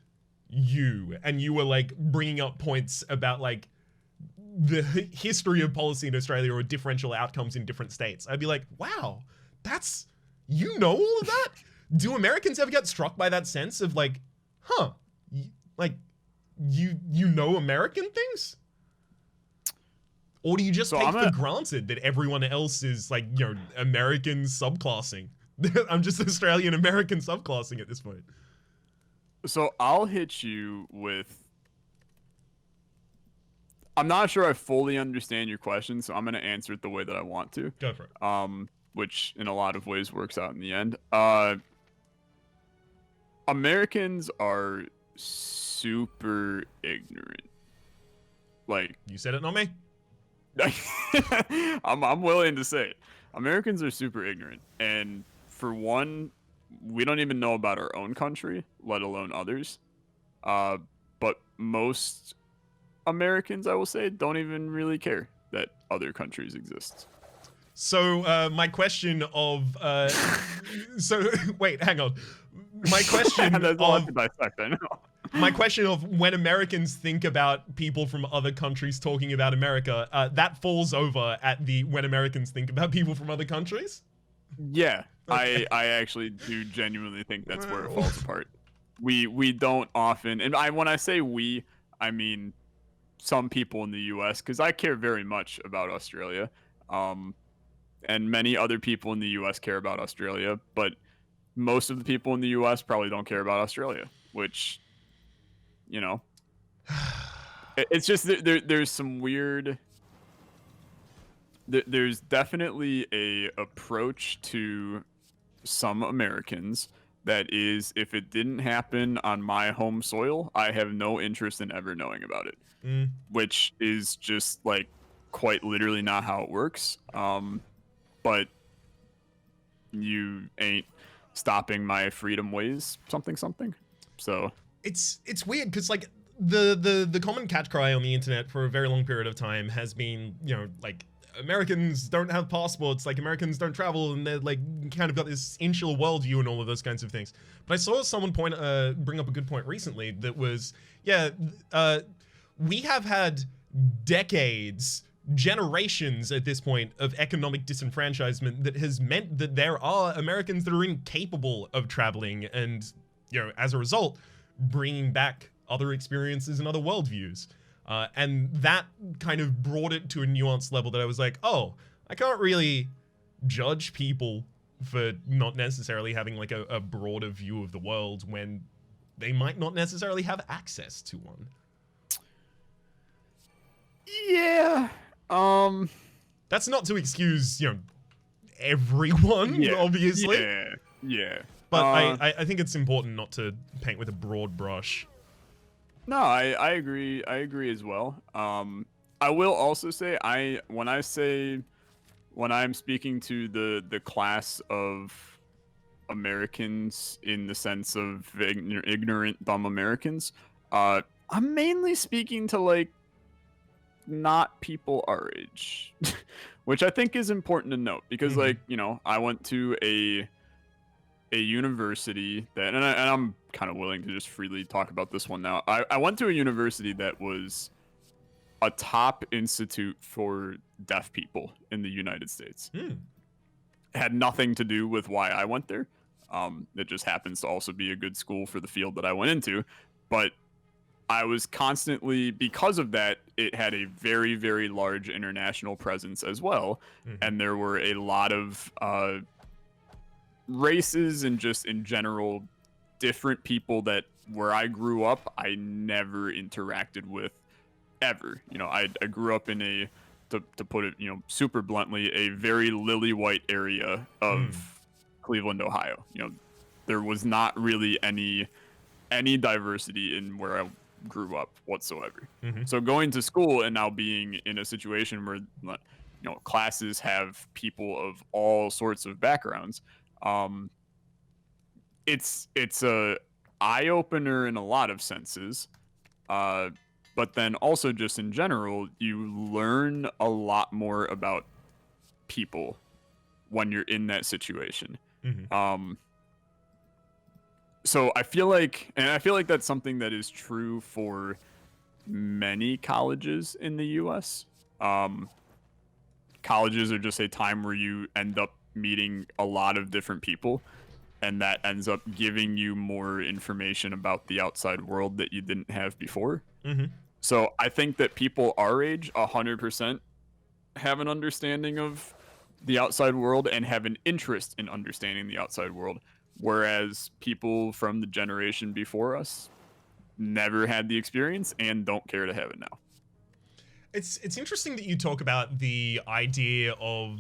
you, and you were, like, bringing up points about, like, the history of policy in Australia or differential outcomes in different states. I'd be like, wow, you know all of that? Do Americans ever get struck by that sense of, like, like, you know American things? Or do you just take for granted that everyone else is, like, you know, American subclassing? I'm just Australian American subclassing at this point. So I'll hit you with, I'm not sure I fully understand your question, so I'm going to answer it the way that I want to. Go for it. Which in a lot of ways works out in the end. Americans are super ignorant. Like, you said it, not me. I'm willing to say it. Americans are super ignorant, and for one, we don't even know about our own country, let alone others. But most Americans, I will say, don't even really care that other countries exist. So my question of so wait, hang on. My question That's a lot of to dissect, I know. my question of when Americans think about people from other countries talking about America, that falls over at the when Americans think about people from other countries? Yeah, Okay. I actually do genuinely think that's where it falls apart. We don't often, and when I say we, I mean some people in the U.S. because I care very much about Australia, and many other people in the U.S. care about Australia, but most of the people in the U.S. probably don't care about Australia, which, you know, it's just there's some weird. There's definitely a approach to some Americans that is, if it didn't happen on my home soil, I have no interest in ever knowing about it. Which is just like quite literally not how it works. But you ain't stopping my freedom ways, something. So It's weird because like the common catch cry on the internet for a very long period of time has been, you know, like Americans don't have passports, like Americans don't travel, and they're like kind of got this insular worldview and all of those kinds of things. But I saw someone bring up a good point recently that was, yeah, we have had decades, generations at this point of economic disenfranchisement that has meant that there are Americans that are incapable of traveling and, you know, as a result, bringing back other experiences and other worldviews. And that kind of brought it to a nuanced level that I was like, oh, I can't really judge people for not necessarily having like a broader view of the world when they might not necessarily have access to one. yeah, That's not to excuse, you know, everyone, yeah, obviously. yeah. But I think it's important not to paint with a broad brush. No, I agree. I agree as well. I will also say when I'm speaking to the class of Americans in the sense of ignorant, dumb Americans, I'm mainly speaking to like not people our age, which I think is important to note because like, you know, I went to a university that, and I'm kind of willing to just freely talk about this one now. I went to a university that was a top institute for deaf people in the United States. Had nothing to do with why I went there. It just happens to also be a good school for the field that I went into. But I was constantly, because of that, it had a very, very large international presence as well. And there were a lot of races and just in general different people that where I grew up I never interacted with ever. You know, I grew up in a, to put it, you know, super bluntly, a very lily white area of Cleveland, Ohio. You know, there was not really any diversity in where I grew up whatsoever. So going to school and now being in a situation where, you know, classes have people of all sorts of backgrounds, it's a eye opener in a lot of senses, but then also just in general, you learn a lot more about people when you're in that situation. So I feel like that's something that is true for many colleges in the U.S. Colleges are just a time where you end up meeting a lot of different people, and that ends up giving you more information about the outside world that you didn't have before. So I think that people our age 100% have an understanding of the outside world and have an interest in understanding the outside world, whereas people from the generation before us never had the experience and don't care to have it now. It's interesting that you talk about the idea of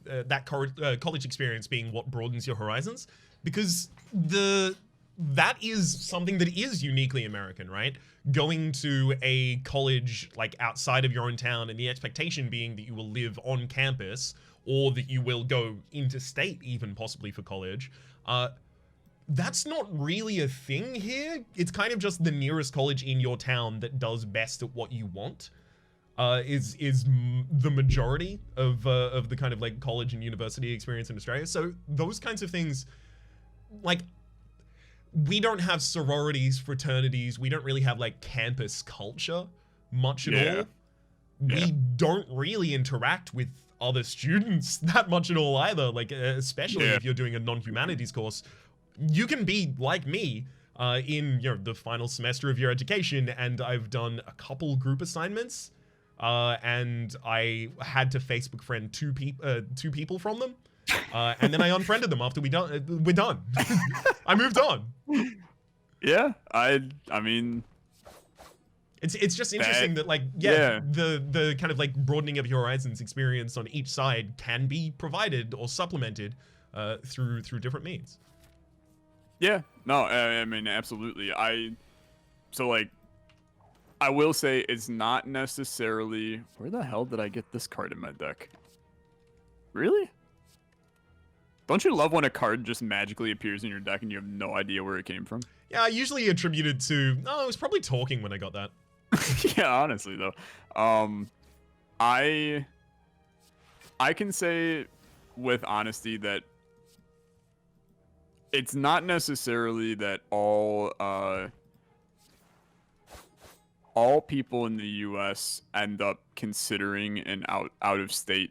that college experience being what broadens your horizons, because the that is something that is uniquely American, right? Going to a college like outside of your own town and the expectation being that you will live on campus or that you will go interstate even possibly for college. That's not really a thing here. It's kind of just the nearest college in your town that does best at what you want. Is the majority of the kind of like college and university experience in Australia. So those kinds of things, like, we don't have sororities, fraternities. We don't really have like campus culture much at all. We don't really interact with other students that much at all either. Like, especially if you're doing a non-humanities course, you can be like me in the final semester of your education, and I've done a couple group assignments. And I had to Facebook friend two people from them, and then I unfriended them after we're done. I moved on. Yeah, I mean, it's just interesting that like the kind of like broadening of your horizons experience on each side can be provided or supplemented through different means. Yeah, no, I mean absolutely. So like. I will say it's not necessarily... Where the hell did I get this card in my deck? Really? Don't you love when a card just magically appears in your deck and you have no idea where it came from? Yeah, I usually attribute it to... Oh, I was probably talking when I got that. Yeah, honestly, though. I can say with honesty that it's not necessarily that all people in the U.S. end up considering an out-of-state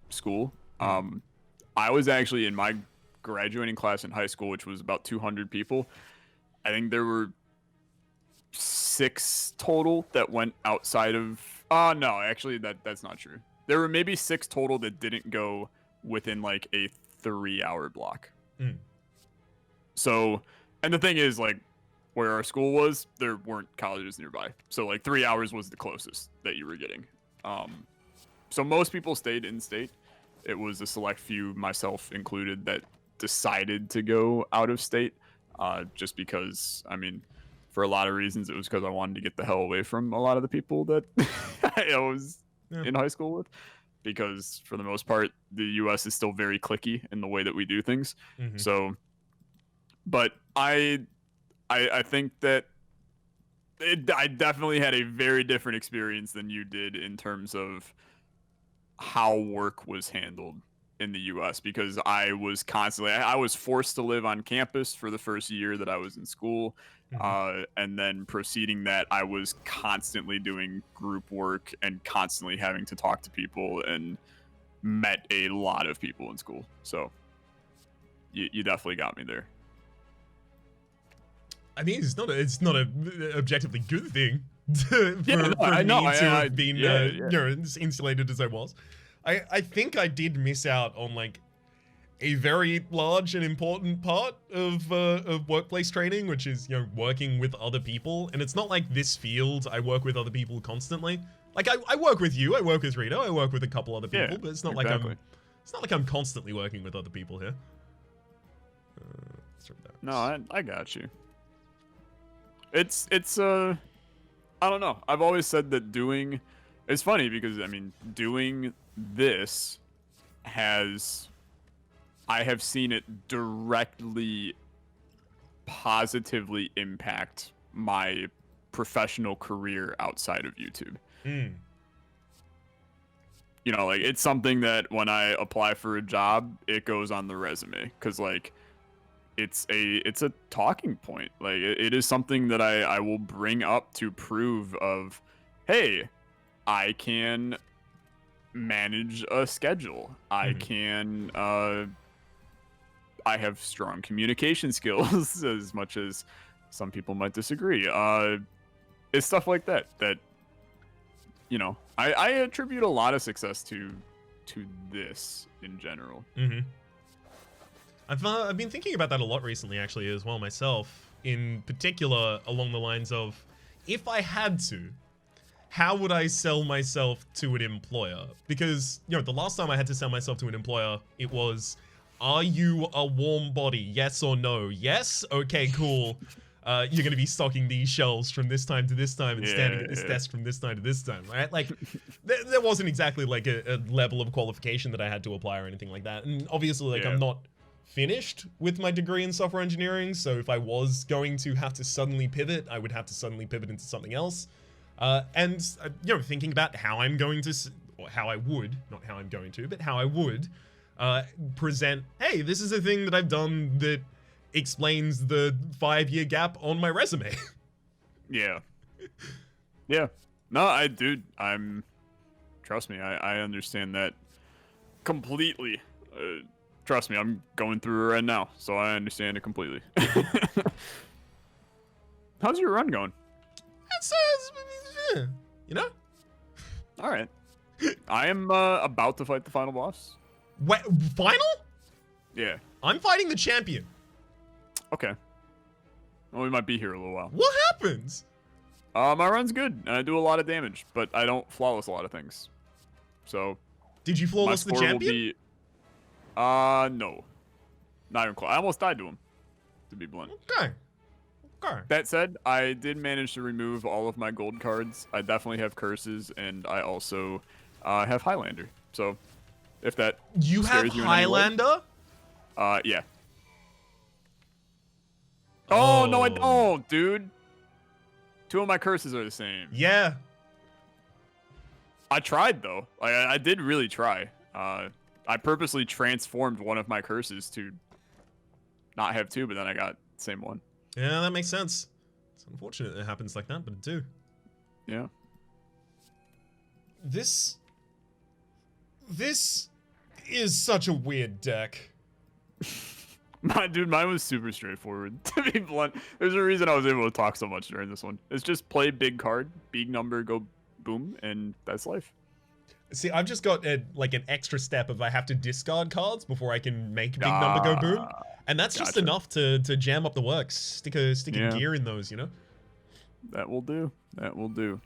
school. I was actually in my graduating class in high school, which was about 200 people. I think there were 6 total that went outside of... no, actually, that's not true. There were maybe 6 total that didn't go within, like, a 3-hour block. So, and the thing is, like, where our school was, there weren't colleges nearby. So like 3 hours was the closest that you were getting. So most people stayed in state. It was a select few, myself included, that decided to go out of state. Just because, I mean, for a lot of reasons, it was because I wanted to get the hell away from a lot of the people that I was in high school with. Because for the most part, the US is still very cliquey in the way that we do things. So, but I think that I definitely had a very different experience than you did in terms of how work was handled in the U.S. because I was forced to live on campus for the first year that I was in school. And then proceeding that, I was constantly doing group work and constantly having to talk to people and met a lot of people in school. So you definitely got me there. I mean, it's not a objectively good thing for me to have been as insulated as I was. I think I did miss out on like a very large and important part of workplace training, which is working with other people. And it's not like this field I work with other people constantly. Like I work with you, I work with Rito, I work with a couple other people, but it's not like I'm constantly working with other people here. No, I got you. It's I don't know. I've always said that it's funny because I mean doing this I have seen it directly positively impact my professional career outside of YouTube. Like it's something that when I apply for a job, it goes on the resume because like it's a talking point. Like it is something that I will bring up to prove of, hey, I can manage a schedule. I can I have strong communication skills as much as some people might disagree. It's stuff like that I attribute a lot of success to this in general. I've been thinking about that a lot recently, actually, as well myself. In particular, along the lines of, if I had to, how would I sell myself to an employer? Because the last time I had to sell myself to an employer, it was, Are you a warm body? Yes or no? Yes? Okay, cool. You're gonna be stocking these shelves from this time to this time and standing at this desk from this time to this time, right? Like, there wasn't exactly like a level of qualification that I had to apply or anything like that. And obviously, like, I'm not finished with my degree in software engineering, so if I was going to have to suddenly pivot, I would have to suddenly pivot into something else. And you know, thinking about how I'm going to, or how I would, not how I'm going to, but how I would present, hey, this is a thing that I've done that explains the 5-year gap on my resume. Yeah. Yeah. No, trust me, I understand that completely. Trust me, I'm going through it right now, so I understand it completely. How's your run going? That's, you know? All right. I am about to fight the final boss. Wait, final? Yeah. I'm fighting the champion. Okay. Well, we might be here a little while. What happens? My run's good, and I do a lot of damage, but I don't flawless a lot of things. So. Did you flawless the champion? Will be, no. Not even close. I almost died to him, to be blunt. Okay. Okay. That said, I did manage to remove all of my gold cards. I definitely have curses, and I also have Highlander. So, if that you have Highlander? Yeah. Oh, no, I don't, dude. 2 of my curses are the same. Yeah. I tried, though. I did really try. I purposely transformed one of my curses to not have 2, but then I got the same one. Yeah, that makes sense. It's unfortunate it happens like that, but it do. Yeah. This is such a weird deck. Mine was super straightforward, to be blunt. There's a reason I was able to talk so much during this one. It's just play big card, big number, go boom, and that's life. See, I've just got like an extra step of I have to discard cards before I can make big number go boom. And that's just enough to jam up the works. Stick a gear in those, you know? That will do. That will do.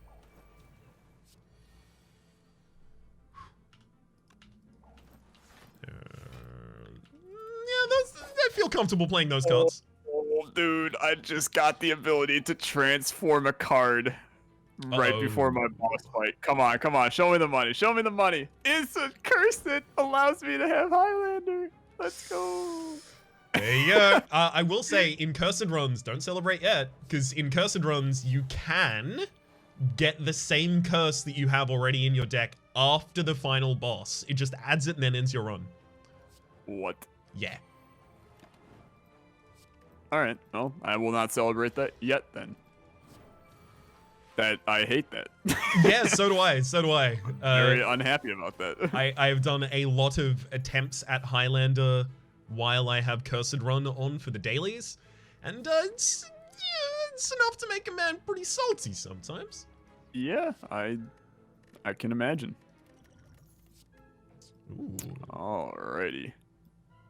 I feel comfortable playing those cards. Oh, dude, I just got the ability to transform a card right before my boss fight. Come on, come on. Show me the money. Show me the money. It's a curse that allows me to have Highlander. Let's go. There you go. I will say, in cursed runs, don't celebrate yet, because in cursed runs, you can get the same curse that you have already in your deck after the final boss. It just adds it and then ends your run. What? Yeah. Alright, well, I will not celebrate that yet then. I hate that. Yeah, so do I, so do I. Very unhappy about that. I've done a lot of attempts at Highlander while I have Cursed Run on for the dailies, and it's enough to make a man pretty salty sometimes. Yeah, I can imagine. Ooh. Alrighty.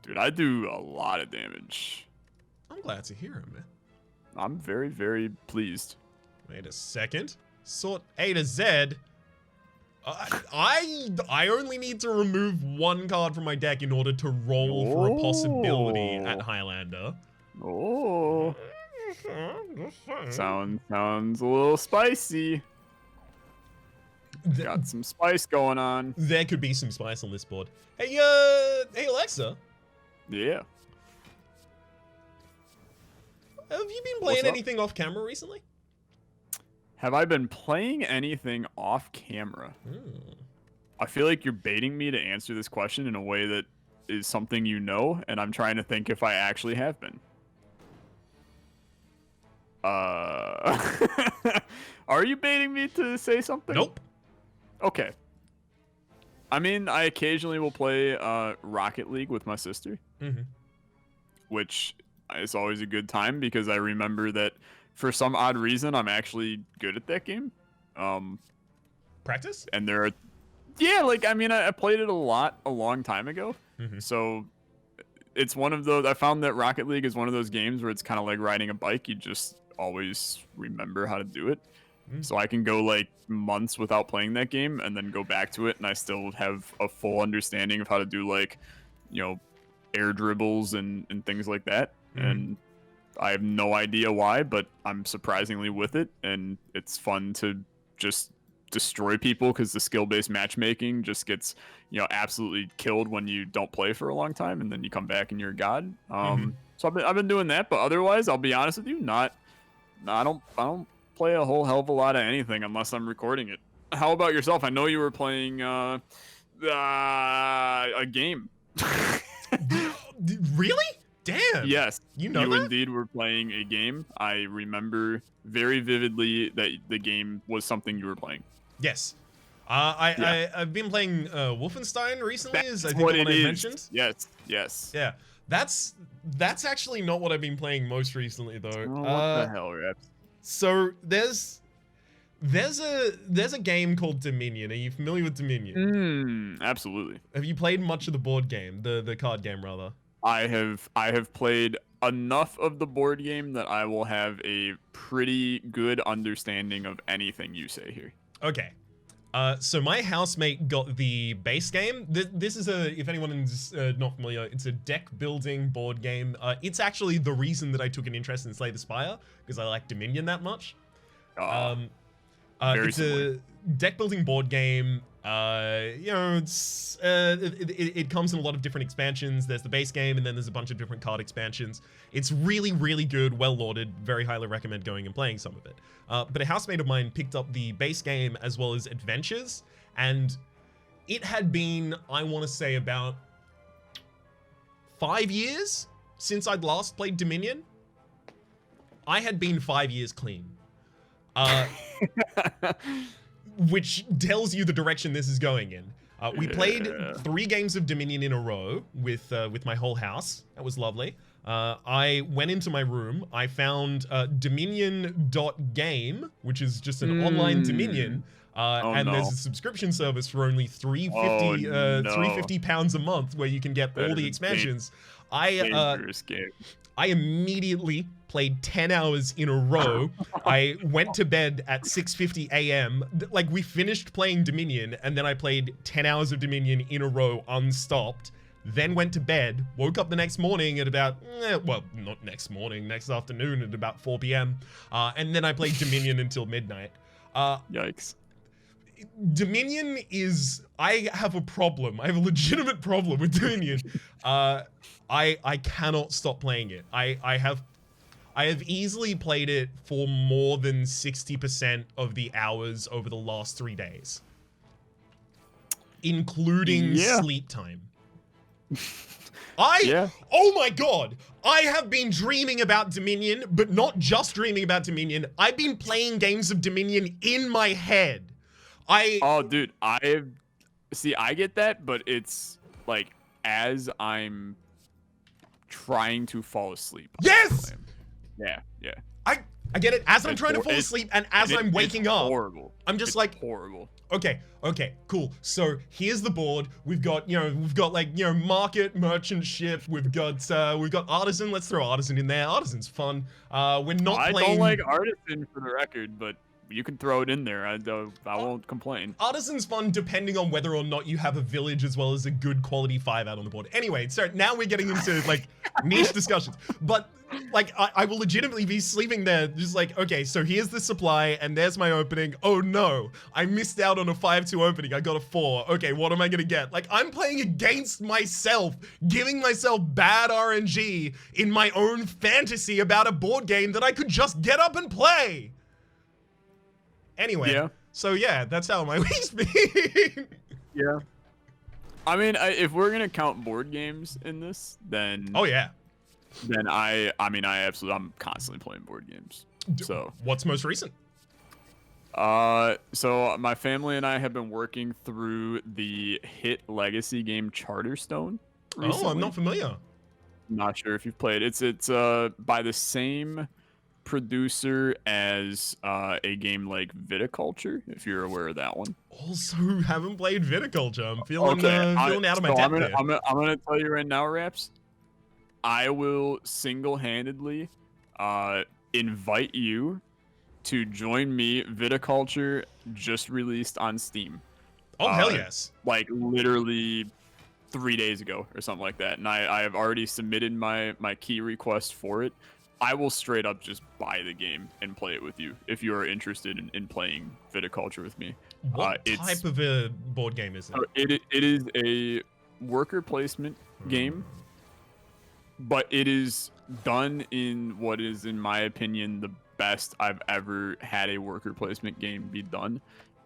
Dude, I do a lot of damage. I'm glad to hear it, man. I'm very, very pleased. Wait a second. Sort A to Z. I only need to remove 1 card from my deck in order to roll for a possibility at Highlander. Oh. Sounds a little spicy. Got some spice going on. There could be some spice on this board. Hey, Alexa. Yeah. Have you been playing anything off camera recently? Have I been playing anything off camera? I feel like you're baiting me to answer this question in a way that is something you know, and I'm trying to think if I actually have been. Are you baiting me to say something? Nope. Okay. I mean, I occasionally will play Rocket League with my sister, which is always a good time because I remember that for some odd reason I'm actually good at that game. Practice? And there are, yeah, like I mean, I played it a long time ago, so it's one of those. I found that Rocket League is one of those games where it's kind of like riding a bike. You just always remember how to do it. So I can go like months without playing that game and then go back to it and I still have a full understanding of how to do like, you know, air dribbles and things like that. And I have no idea why, but I'm surprisingly with it, and it's fun to just destroy people because the skill-based matchmaking just gets, you know, absolutely killed when you don't play for a long time, and then you come back and you're a god. So I've been doing that, but otherwise, I'll be honest with you, I don't play a whole hell of a lot of anything unless I'm recording it. How about yourself? I know you were playing a game. Really? Damn. Yes. You know you that? Indeed were playing a game. I remember very vividly that the game was something you were playing. Yes. I've been playing Wolfenstein recently, That's I think what the one it I is. mentioned. Yes. Yeah. That's actually not what I've been playing most recently though. Oh, what the hell, Raps? So there's a game called Dominion. Are you familiar with Dominion? Absolutely. Have you played much of the board game, the card game rather? I have played enough of the board game that I will have a pretty good understanding of anything you say here. Okay. So my housemate got the base game. This is if anyone is not familiar, it's a deck building board game. It's actually the reason that I took an interest in Slay the Spire, because I like Dominion that much. It's a deck building board game. You know, it comes in a lot of different expansions. There's the base game, and then there's a bunch of different card expansions. It's really, really good, well lauded. Very highly recommend going and playing some of it. But a housemate of mine picked up the base game as well as Adventures, and it had been, I want to say, about 5 years since I'd last played Dominion. I had been 5 years clean. Which tells you the direction this is going in. We played 3 games of Dominion in a row with my whole house. That was lovely. I went into my room. I found Dominion.game, which is just an online Dominion. There's a subscription service for only £350 a month where you can get all the expansions. Dangerous game. I immediately played 10 hours in a row. I went to bed at 6:50 a.m. Like, we finished playing Dominion, and then I played 10 hours of Dominion in a row unstopped. Then went to bed, woke up the next morning at about, well, not next morning, next afternoon at about 4 p.m. And then I played Dominion until midnight. Yikes. Dominion is, I have a problem. I have a legitimate problem with Dominion. I cannot stop playing it. I have easily played it for more than 60% of the hours over the last 3 days, including sleep time. Oh my god, I have been dreaming about Dominion, but not just dreaming about Dominion. I've been playing games of Dominion in my head. Oh, dude, I get that, but it's like as I'm trying to fall asleep. Yes! Yeah. I get it. As I'm trying to fall asleep and as I'm waking up, horrible. I'm just like, horrible. Okay, cool. So here's the board. We've got like, market, merchant ship. We've got artisan. Let's throw artisan in there. Artisan's fun. We're not I playing. don't like artisan for the record, but you can throw it in there. I won't complain. Artisan's fun depending on whether or not you have a village as well as a good quality 5 out on the board. Anyway, so now we're getting into like niche discussions. But like I will legitimately be sleeping there just like, okay, so here's the supply and there's my opening. Oh no, I missed out on a 5-2 opening. I got a 4. Okay, what am I gonna get? Like, I'm playing against myself, giving myself bad RNG in my own fantasy about a board game that I could just get up and play. Anyway, so yeah, that's how my week's been. Yeah. I mean, if we're gonna count board games in this, then then I'm constantly playing board games. So what's most recent? So my family and I have been working through the hit legacy game Charterstone recently. Oh, I'm not familiar. I'm not sure if you've played. It's by the same producer as a game like Viticulture, if you're aware of that one. Also, haven't played Viticulture. I'm feeling feeling out of my depth here. I'm gonna tell you right now, Raps. I will single-handedly invite you to join me. Viticulture just released on Steam. Oh, hell yes. Like literally 3 days ago or something like that, and I have already submitted my key request for it. I will straight up just buy the game and play it with you if you are interested in playing Viticulture with me. What type of a board game is it? It is a worker placement game, but it is done in what is, in my opinion, the best I've ever had a worker placement game be done.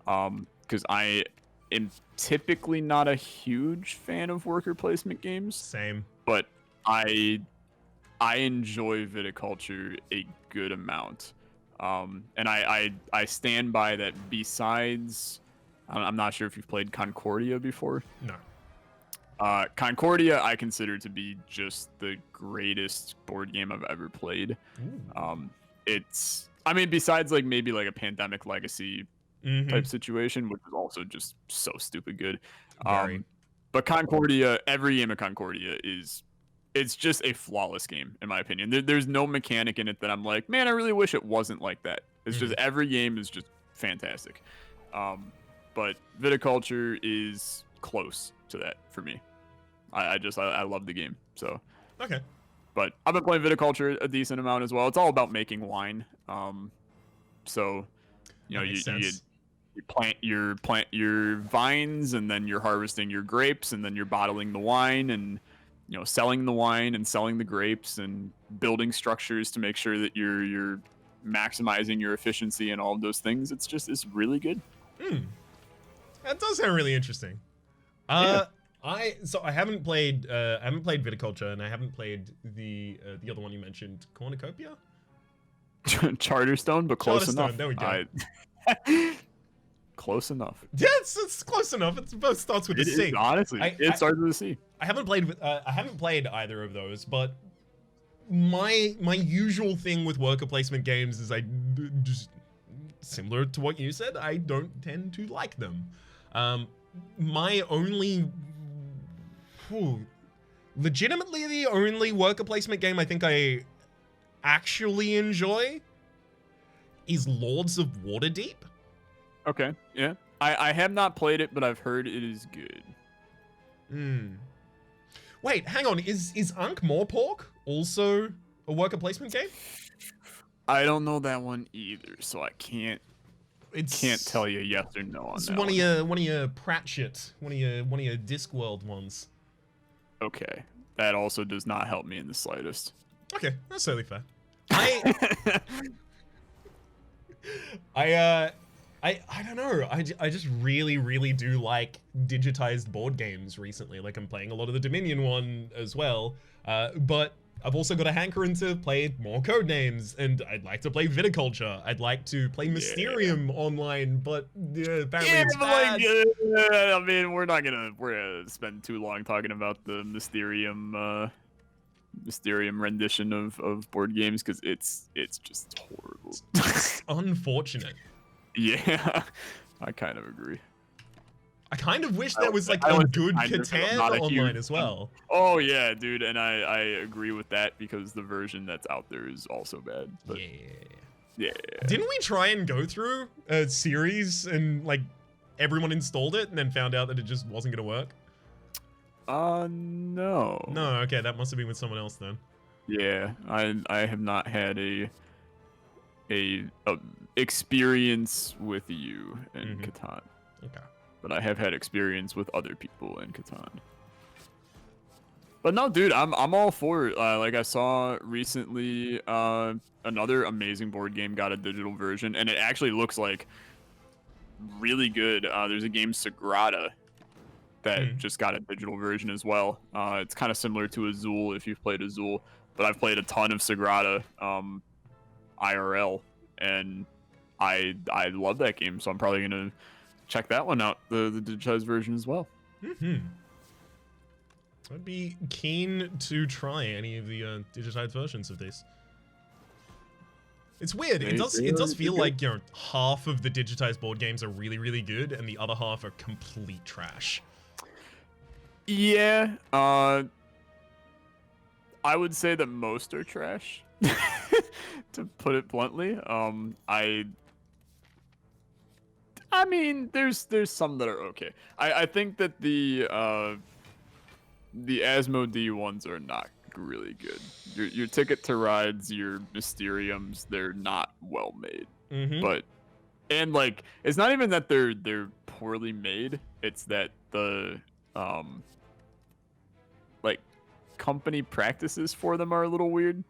Because I am typically not a huge fan of worker placement games. Same. But I enjoy Viticulture a good amount. And I stand by that. Besides, I'm not sure if you've played Concordia before. No. Concordia I consider to be just the greatest board game I've ever played. It's, I mean, besides like maybe like a Pandemic Legacy type situation, which is also just so stupid good. But Concordia, every game of Concordia it's just a flawless game in my opinion. There's no mechanic in it that I'm like, man, I really wish it wasn't like that. It's just every game is just fantastic. But Viticulture is close to that for me. I love the game. So okay. But I've been playing Viticulture a decent amount as well. It's all about making wine. So you know, you plant your vines, and then you're harvesting your grapes, and then you're bottling the wine, and you know, selling the wine and selling the grapes, and building structures to make sure that you're maximizing your efficiency and all of those things. It's really good. That does sound really interesting. Yeah. I haven't played Viticulture, and I haven't played the other one you mentioned, Cornucopia? Charterstone, but close enough. There we go. Close enough. Yeah, it's close enough. It both starts with a C. Honestly, it starts with a C. I haven't played either of those, but my usual thing with worker placement games is I just, similar to what you said, I don't tend to like them. My only, legitimately the only worker placement game I think I actually enjoy is Lords of Waterdeep. Okay, yeah. I have not played it, but I've heard it is good. Wait, hang on. Is Ankh-Morpork also a worker placement game? I don't know that one either, so I can't tell you yes or no on that. It's one of your Pratchett, one of your Discworld ones. Okay, that also does not help me in the slightest. Okay, that's totally fair. I don't know. I just really do like digitized board games recently. Like I'm playing a lot of the Dominion one as well. But I've also got a hankering to play more Codenames, and I'd like to play Viticulture. I'd like to play Mysterium online, but apparently it's bad. I mean, we're gonna spend too long talking about the Mysterium rendition of board games, because it's just horrible. It's unfortunate. Yeah, I kind of agree. I kind of wish there was like a good Catan online as well. Oh yeah, dude, and I agree with that, because the version that's out there is also bad. But yeah. Didn't we try and go through a series and like everyone installed it and then found out that it just wasn't gonna work? No. No, okay, that must have been with someone else then. Yeah, I have not had a experience with you in Catan. Okay. But I have had experience with other people in Catan. But no, dude, I'm all for it. Like I saw recently, another amazing board game got a digital version, and it actually looks like really good. There's a game, Sagrada, that just got a digital version as well. It's kind of similar to Azul, if you've played Azul, but I've played a ton of Sagrada IRL, and I love that game, so I'm probably gonna check that one out, the digitized version as well. I'd be keen to try any of the digitized versions of this. It's weird. It does feel like, you know, half of the digitized board games are really good, and the other half are complete trash. Yeah, I would say that most are trash, to put it bluntly. I mean, there's some that are okay. I think that the the Asmodee ones are not really good. Your Ticket to Rides, your Mysteriums, they're not well made. But and like it's not even that they're poorly made. It's that the like company practices for them are a little weird.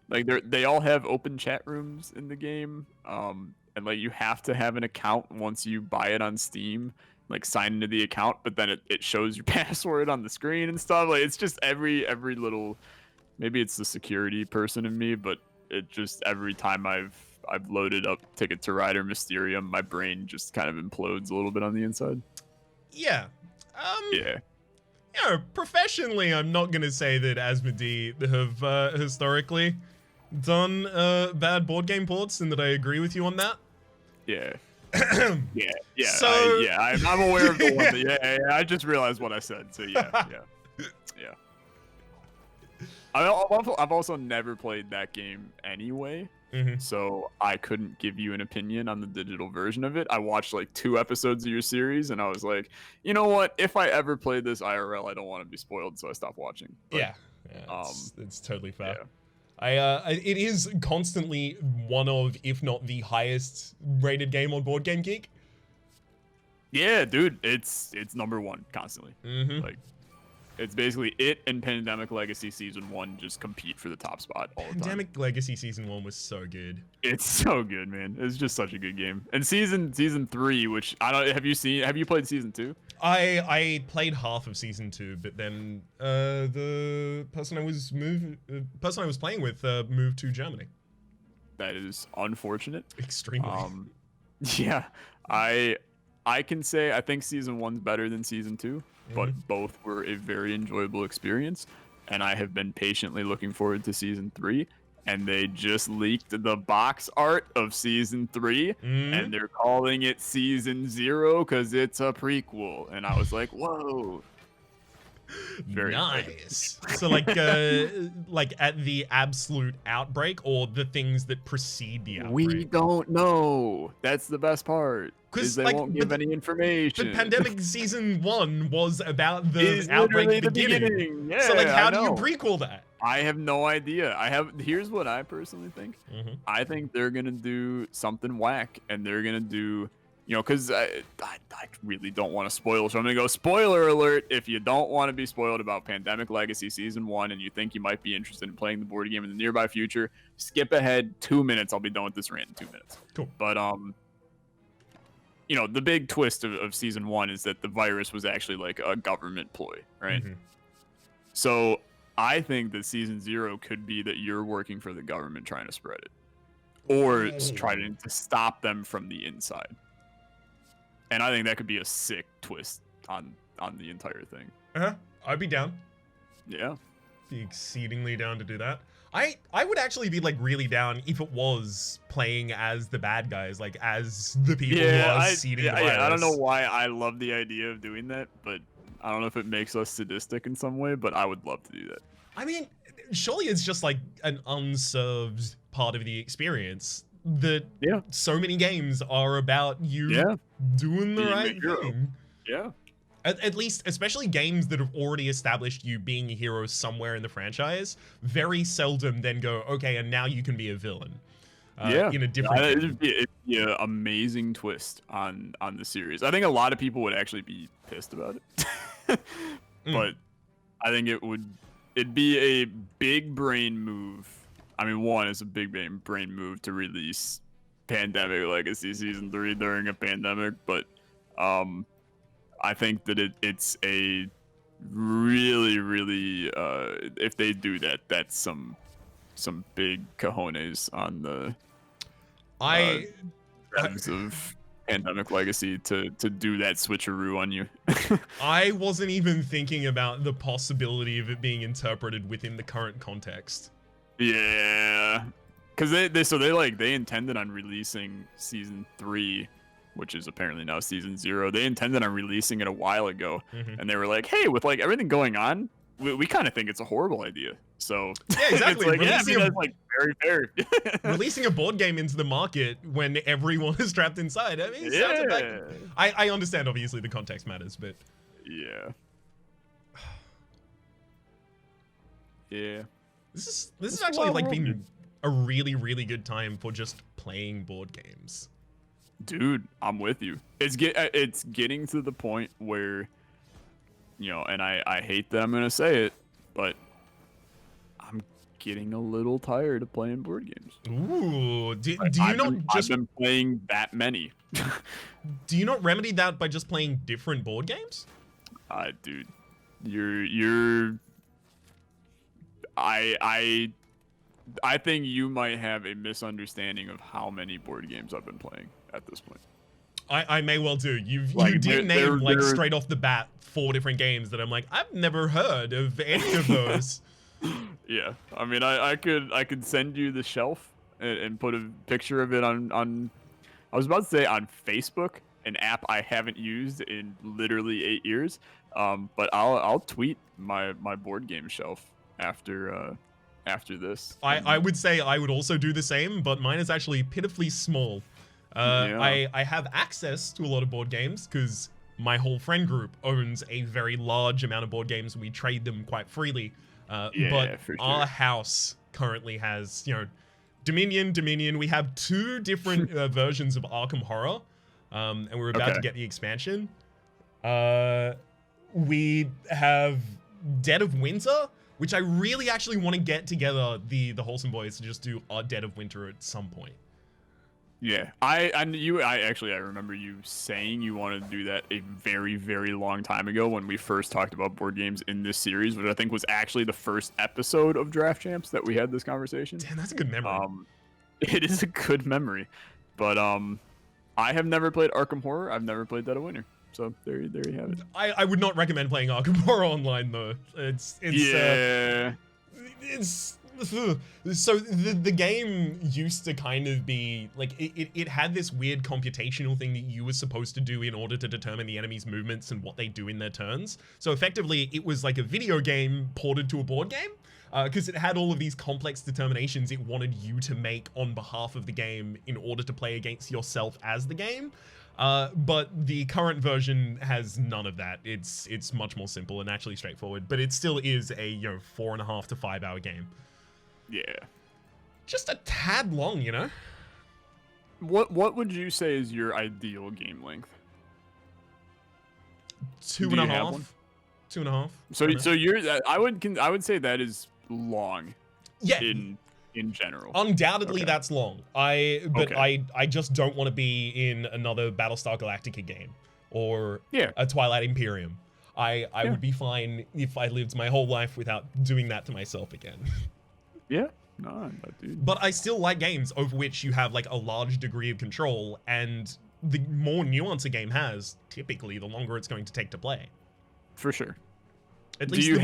Like they all have open chat rooms in the game. And like you have to have an account once you buy it on Steam, like sign into the account, but then it shows your password on the screen and stuff. Like it's just every little, maybe it's the security person in me, but it just every time I've loaded up Ticket to Ride or Mysterium, my brain just kind of implodes a little bit on the inside. Yeah. Yeah. You know, professionally, I'm not gonna say that Asmodee have historically done bad board game ports, and that I agree with you on that. Yeah. Yeah. So I'm aware of the one. That, I just realized what I said. So yeah. I've also never played that game anyway, so I couldn't give you an opinion on the digital version of it. I watched like 2 episodes of your series, and I was like, you know what? If I ever play this IRL, I don't want to be spoiled, so I stopped watching. But, it's totally fair. Yeah. It is constantly one of, if not the highest rated game on Board Game Geek. Yeah, dude, it's number 1 constantly. Like, it's basically it and Pandemic Legacy Season 1 just compete for the top spot all the time. Pandemic Legacy Season 1 was so good. It's so good, man. It's just such a good game. And season 3, which I don't have you played Season 2? I played half of Season 2, but then the person I was playing with moved to Germany. That is unfortunate. Extremely. Yeah. I can say I think Season 1's better than Season 2, but both were a very enjoyable experience, and I have been patiently looking forward to Season 3, and they just leaked the box art of Season 3, and they're calling it Season 0 because it's a prequel, and I was like, whoa. Very nice. So like at the absolute outbreak, or the things that precede the outbreak? We don't know. That's the best part. Because they won't give any information. But Pandemic Season 1 was about the outbreak beginning. Yeah, so like, how do you prequel that? I have no idea. Here's what I personally think. I think they're gonna do something whack, and they're gonna do, you know, because I really don't want to spoil, so I'm gonna go spoiler alert. If you don't want to be spoiled about Pandemic Legacy Season 1 and you think you might be interested in playing the board game in the nearby future, skip ahead 2 minutes. I'll be done with this rant in 2 minutes. Cool. But you know, the big twist of Season 1 is that the virus was actually like a government ploy, right? So I think that Season 0 could be that you're working for the government trying to spread it, or trying to stop them from the inside. And I think that could be a sick twist on the entire thing. I'd be down. Yeah. Be exceedingly down to do that. I would actually be like really down if it was playing as the bad guys, like as the people who are seeding the virus. I don't know why I love the idea of doing that, but I don't know if it makes us sadistic in some way, but I would love to do that. I mean, surely it's just like an unserved part of the experience that so many games are about you doing the right thing. Yeah. At least, especially games that have already established you being a hero somewhere in the franchise, very seldom then go, okay, and now you can be a villain. In a different it'd be an amazing twist on the series. I think a lot of people would actually be pissed about it. But I think it'd be a big brain move. I mean, one, it's a big brain move to release Pandemic Legacy Season 3 during a pandemic, but I think that it's a really, really, if they do that, that's some big cojones on the terms of Pandemic Legacy to do that switcheroo on you. I wasn't even thinking about the possibility of it being interpreted within the current context. Yeah, because they intended on releasing Season 3, which is apparently now Season 0. They intended on releasing it a while ago, and they were like, hey, with like everything going on, we kind of think it's a horrible idea. So yeah, exactly. That's like very fair. Releasing a board game into the market when everyone is trapped inside. I mean, I understand obviously the context matters, but yeah. Yeah. This is actually like been a really, really good time for just playing board games. Dude, I'm with you. It's getting to the point where, you know, and I hate that I'm gonna say it, but I'm getting a little tired of playing board games. Ooh, do you I've been playing that many. Do you not remedy that by just playing different board games? Dude, you're. I think you might have a misunderstanding of how many board games I've been playing at this point. I may well do. You Like, did name like straight off the bat 4 different games that I'm like, I've never heard of any of those. Yeah, I mean, I could send you the shelf and put a picture of it on I was about to say on Facebook, an app I haven't used in literally 8 years. But I'll tweet my board game shelf after this. I would say I would also do the same, but mine is actually pitifully small. Yeah. I have access to a lot of board games because my whole friend group owns a very large amount of board games and we trade them quite freely. But for sure. our house currently has, you know, Dominion. We have 2 different versions of Arkham Horror, and we're about to get the expansion. We have Dead of Winter, which I really actually want to get together the Wholesome Boys to just do our Dead of Winter at some point. Yeah, I remember you saying you wanted to do that a very, very long time ago when we first talked about board games in this series, which I think was actually the first episode of Draft Champs that we had this conversation. Damn, that's a good memory. It is a good memory, but I have never played Arkham Horror. I've never played Dead of Winter, so there you have it. I would not recommend playing Arkham Horror online though. It's so the game used to kind of be like it had this weird computational thing that you were supposed to do in order to determine the enemy's movements and what they do in their turns. So effectively it was like a video game ported to a board game because it had all of these complex determinations it wanted you to make on behalf of the game in order to play against yourself as the game. But the current version has none of that. It's much more simple and actually straightforward, but it still is a, you know, 4.5 to 5 hour game. Yeah. Just a tad long, you know? What would you say is your ideal game length? 2.5. 2.5. So you're I would say that is long. Yeah. In general. Undoubtedly that's long. I just don't want to be in another Battlestar Galactica game or a Twilight Imperium. I would be fine if I lived my whole life without doing that to myself again. Yeah, no, dude. But I still like games over which you have like a large degree of control, and the more nuance a game has, typically the longer it's going to take to play. For sure. At least do you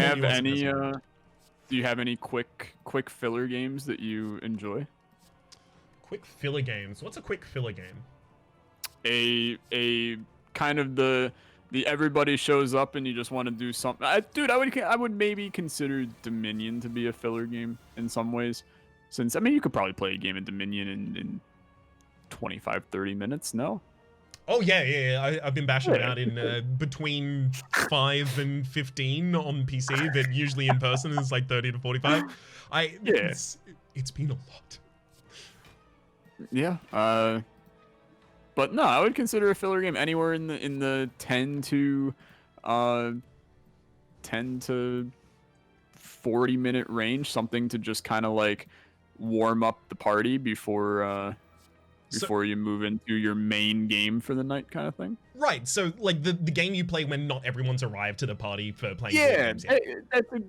have any quick filler games that you enjoy? Quick filler games. What's a quick filler game? A kind of the everybody shows up and you just want to do something. Dude, I would maybe consider Dominion to be a filler game in some ways. Since, I mean, you could probably play a game of Dominion in 25, 30 minutes, no? Oh, yeah. I've been bashing it out in between 5 and 15 on PC, but usually in person is like 30 to 45. It's been a lot. Yeah, but no, I would consider a filler game anywhere in the 10 to 40 minute range, something to just kind of like warm up the party before you move into your main game for the night, kind of thing. Right. So like the game you play when not everyone's arrived to the party for playing games. Yeah,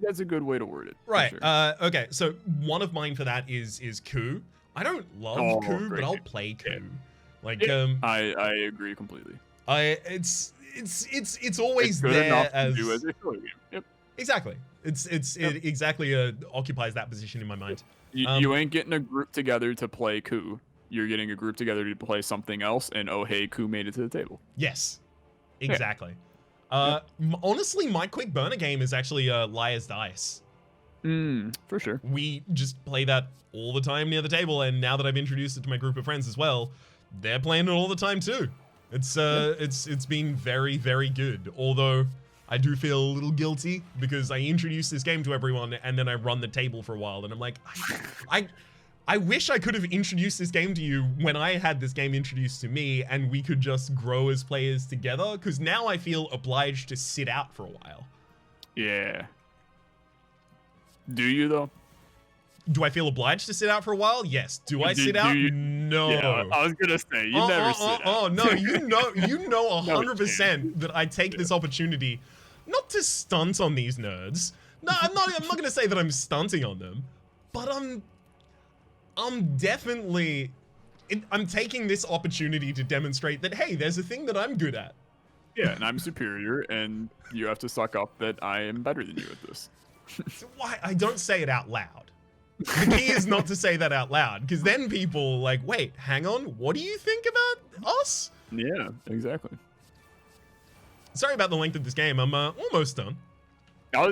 that's a good way to word it. Right. Sure. Okay. So one of mine for that is Coup. I don't love Coup, but I'll play Coup. Yeah. Like I agree completely. It's always good there enough as to do as a filler game. Yep. Exactly. It exactly occupies that position in my mind. You ain't getting a group together to play Coup. You're getting a group together to play something else, and oh hey, Coup made it to the table. Yes. Exactly. Yeah. Honestly, my quick burner game is actually Liar's Dice. For sure. We just play that all the time near the table, and now that I've introduced it to my group of friends as well, they're playing it all the time too. It's been very, very good. Although I do feel a little guilty because I introduced this game to everyone and then I run the table for a while and I'm like, I wish I could have introduced this game to you when I had this game introduced to me and we could just grow as players together, because now I feel obliged to sit out for a while. Yeah. Do you, though? Do I feel obliged to sit out for a while? Yes. Do I sit out? No. Yeah, I was gonna say, you never sit out. Oh, no, you know 100% that I take this opportunity not to stunt on these nerds. No, I'm not gonna say that I'm stunting on them, but I'm definitely, I'm taking this opportunity to demonstrate that, hey, there's a thing that I'm good at. Yeah, and I'm superior, and you have to suck up that I am better than you at this. So why I don't say it out loud. The key is not to say that out loud, because then people like, wait, hang on, what do you think about us? Yeah, exactly. Sorry about the length of this game. I'm almost done.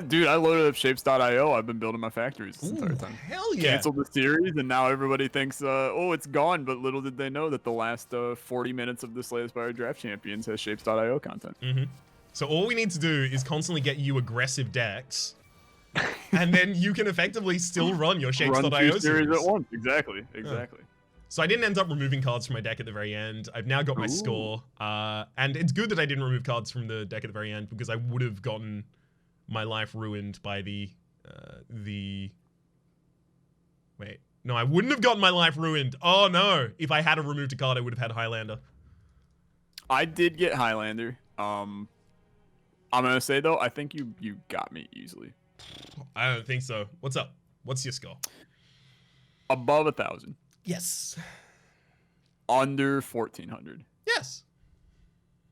Dude, I loaded up shapes.io. I've been building my factories this entire time. Hell yeah. Canceled the series, and now everybody thinks, oh, it's gone. But little did they know that the last 40 minutes of the Slay the Spire Draft Champions has shapes.io content. Mm-hmm. So all we need to do is constantly get you aggressive decks, and then you can effectively still run your shapes.io series at once. Exactly. So I didn't end up removing cards from my deck at the very end. I've now got my score, and it's good that I didn't remove cards from the deck at the very end, because I would have gotten my life ruined by wait, no, I wouldn't have gotten my life ruined. Oh no, if I had removed a card, I would have had Highlander. I did get Highlander. I'm gonna say though, I think you got me easily. I don't think so. What's up? What's your score? Above 1,000. Yes. Under 1,400. Yes.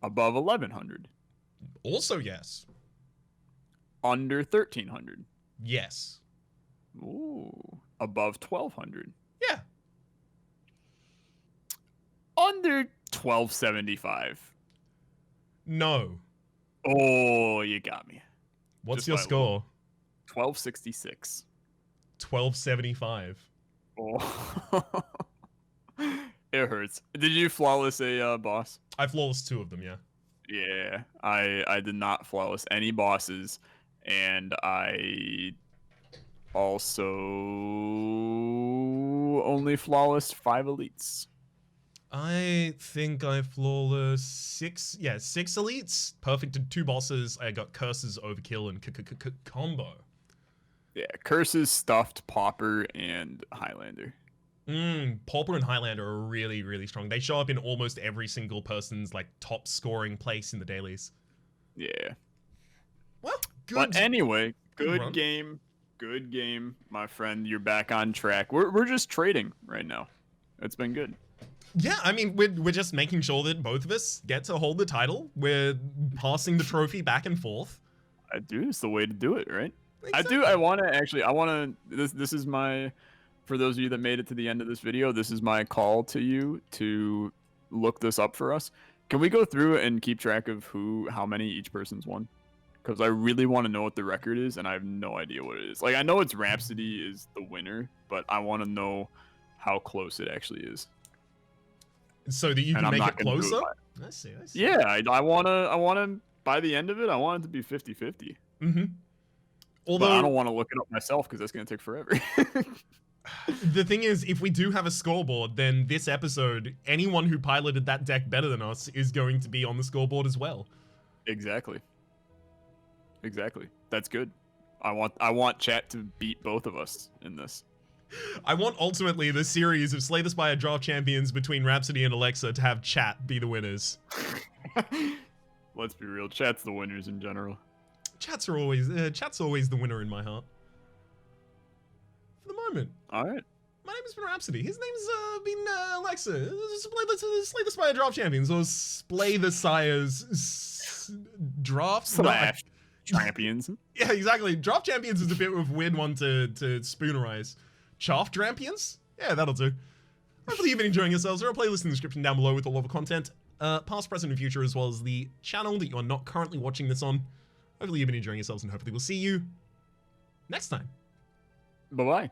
Above 1,100. Also yes. Under 1,300. Yes. Ooh. Above 1,200. Yeah. Under 1,275. No. Oh, you got me. What's your score? 1,266. 1,275. Oh. It hurts. Did you flawless a boss? I flawless 2 of them, yeah. Yeah, I did not flawless any bosses, and I also only flawless 5 elites. I think I flawless 6 elites. Perfect to 2 bosses. I got curses, overkill, and combo. Yeah, curses, stuffed, pauper, and Highlander. Pauper and Highlander are really, really strong. They show up in almost every single person's like top scoring place in the dailies. Yeah. Well, good. But anyway, good game, my friend. You're back on track. We're just trading right now. It's been good. Yeah, I mean, we're just making sure that both of us get to hold the title. We're passing the trophy back and forth. It's the way to do it, right? Exactly. I want to this is my, for those of you that made it to the end of this video, this is my call to you to look this up for us. Can we go through and keep track of how many each person's won? Because I really want to know what the record is, and I have no idea what it is. Like, I know it's Rhapsody is the winner, but I want to know how close it actually is. So that you can make it closer? I see. Yeah, I want to, by the end of it, I want it to be 50-50. Mm-hmm. Although, but I don't want to look it up myself because that's going to take forever. The thing is, if we do have a scoreboard, then this episode, anyone who piloted that deck better than us is going to be on the scoreboard as well. Exactly. That's good. I want chat to beat both of us in this. I want ultimately the series of Slay the Spire Draft Champions between Rhapsody and Olexa to have chat be the winners. Let's be real, chat's the winners in general. Chat's always the winner in my heart. For the moment. All right. My name has been Rhapsody. His name's been Olexa. Slay the Spire Draft Champions, or Slay the Sire's Draft Slash Champions. Yeah, exactly. Draft Champions is a bit of a weird one to spoonerize. Chaff Champions? Yeah, that'll do. Hopefully you've been enjoying yourselves. There are playlists in the description down below with a lot of content, past, present, and future, as well as the channel that you are not currently watching this on. Hopefully you've been enjoying yourselves, and hopefully we'll see you next time. Bye-bye.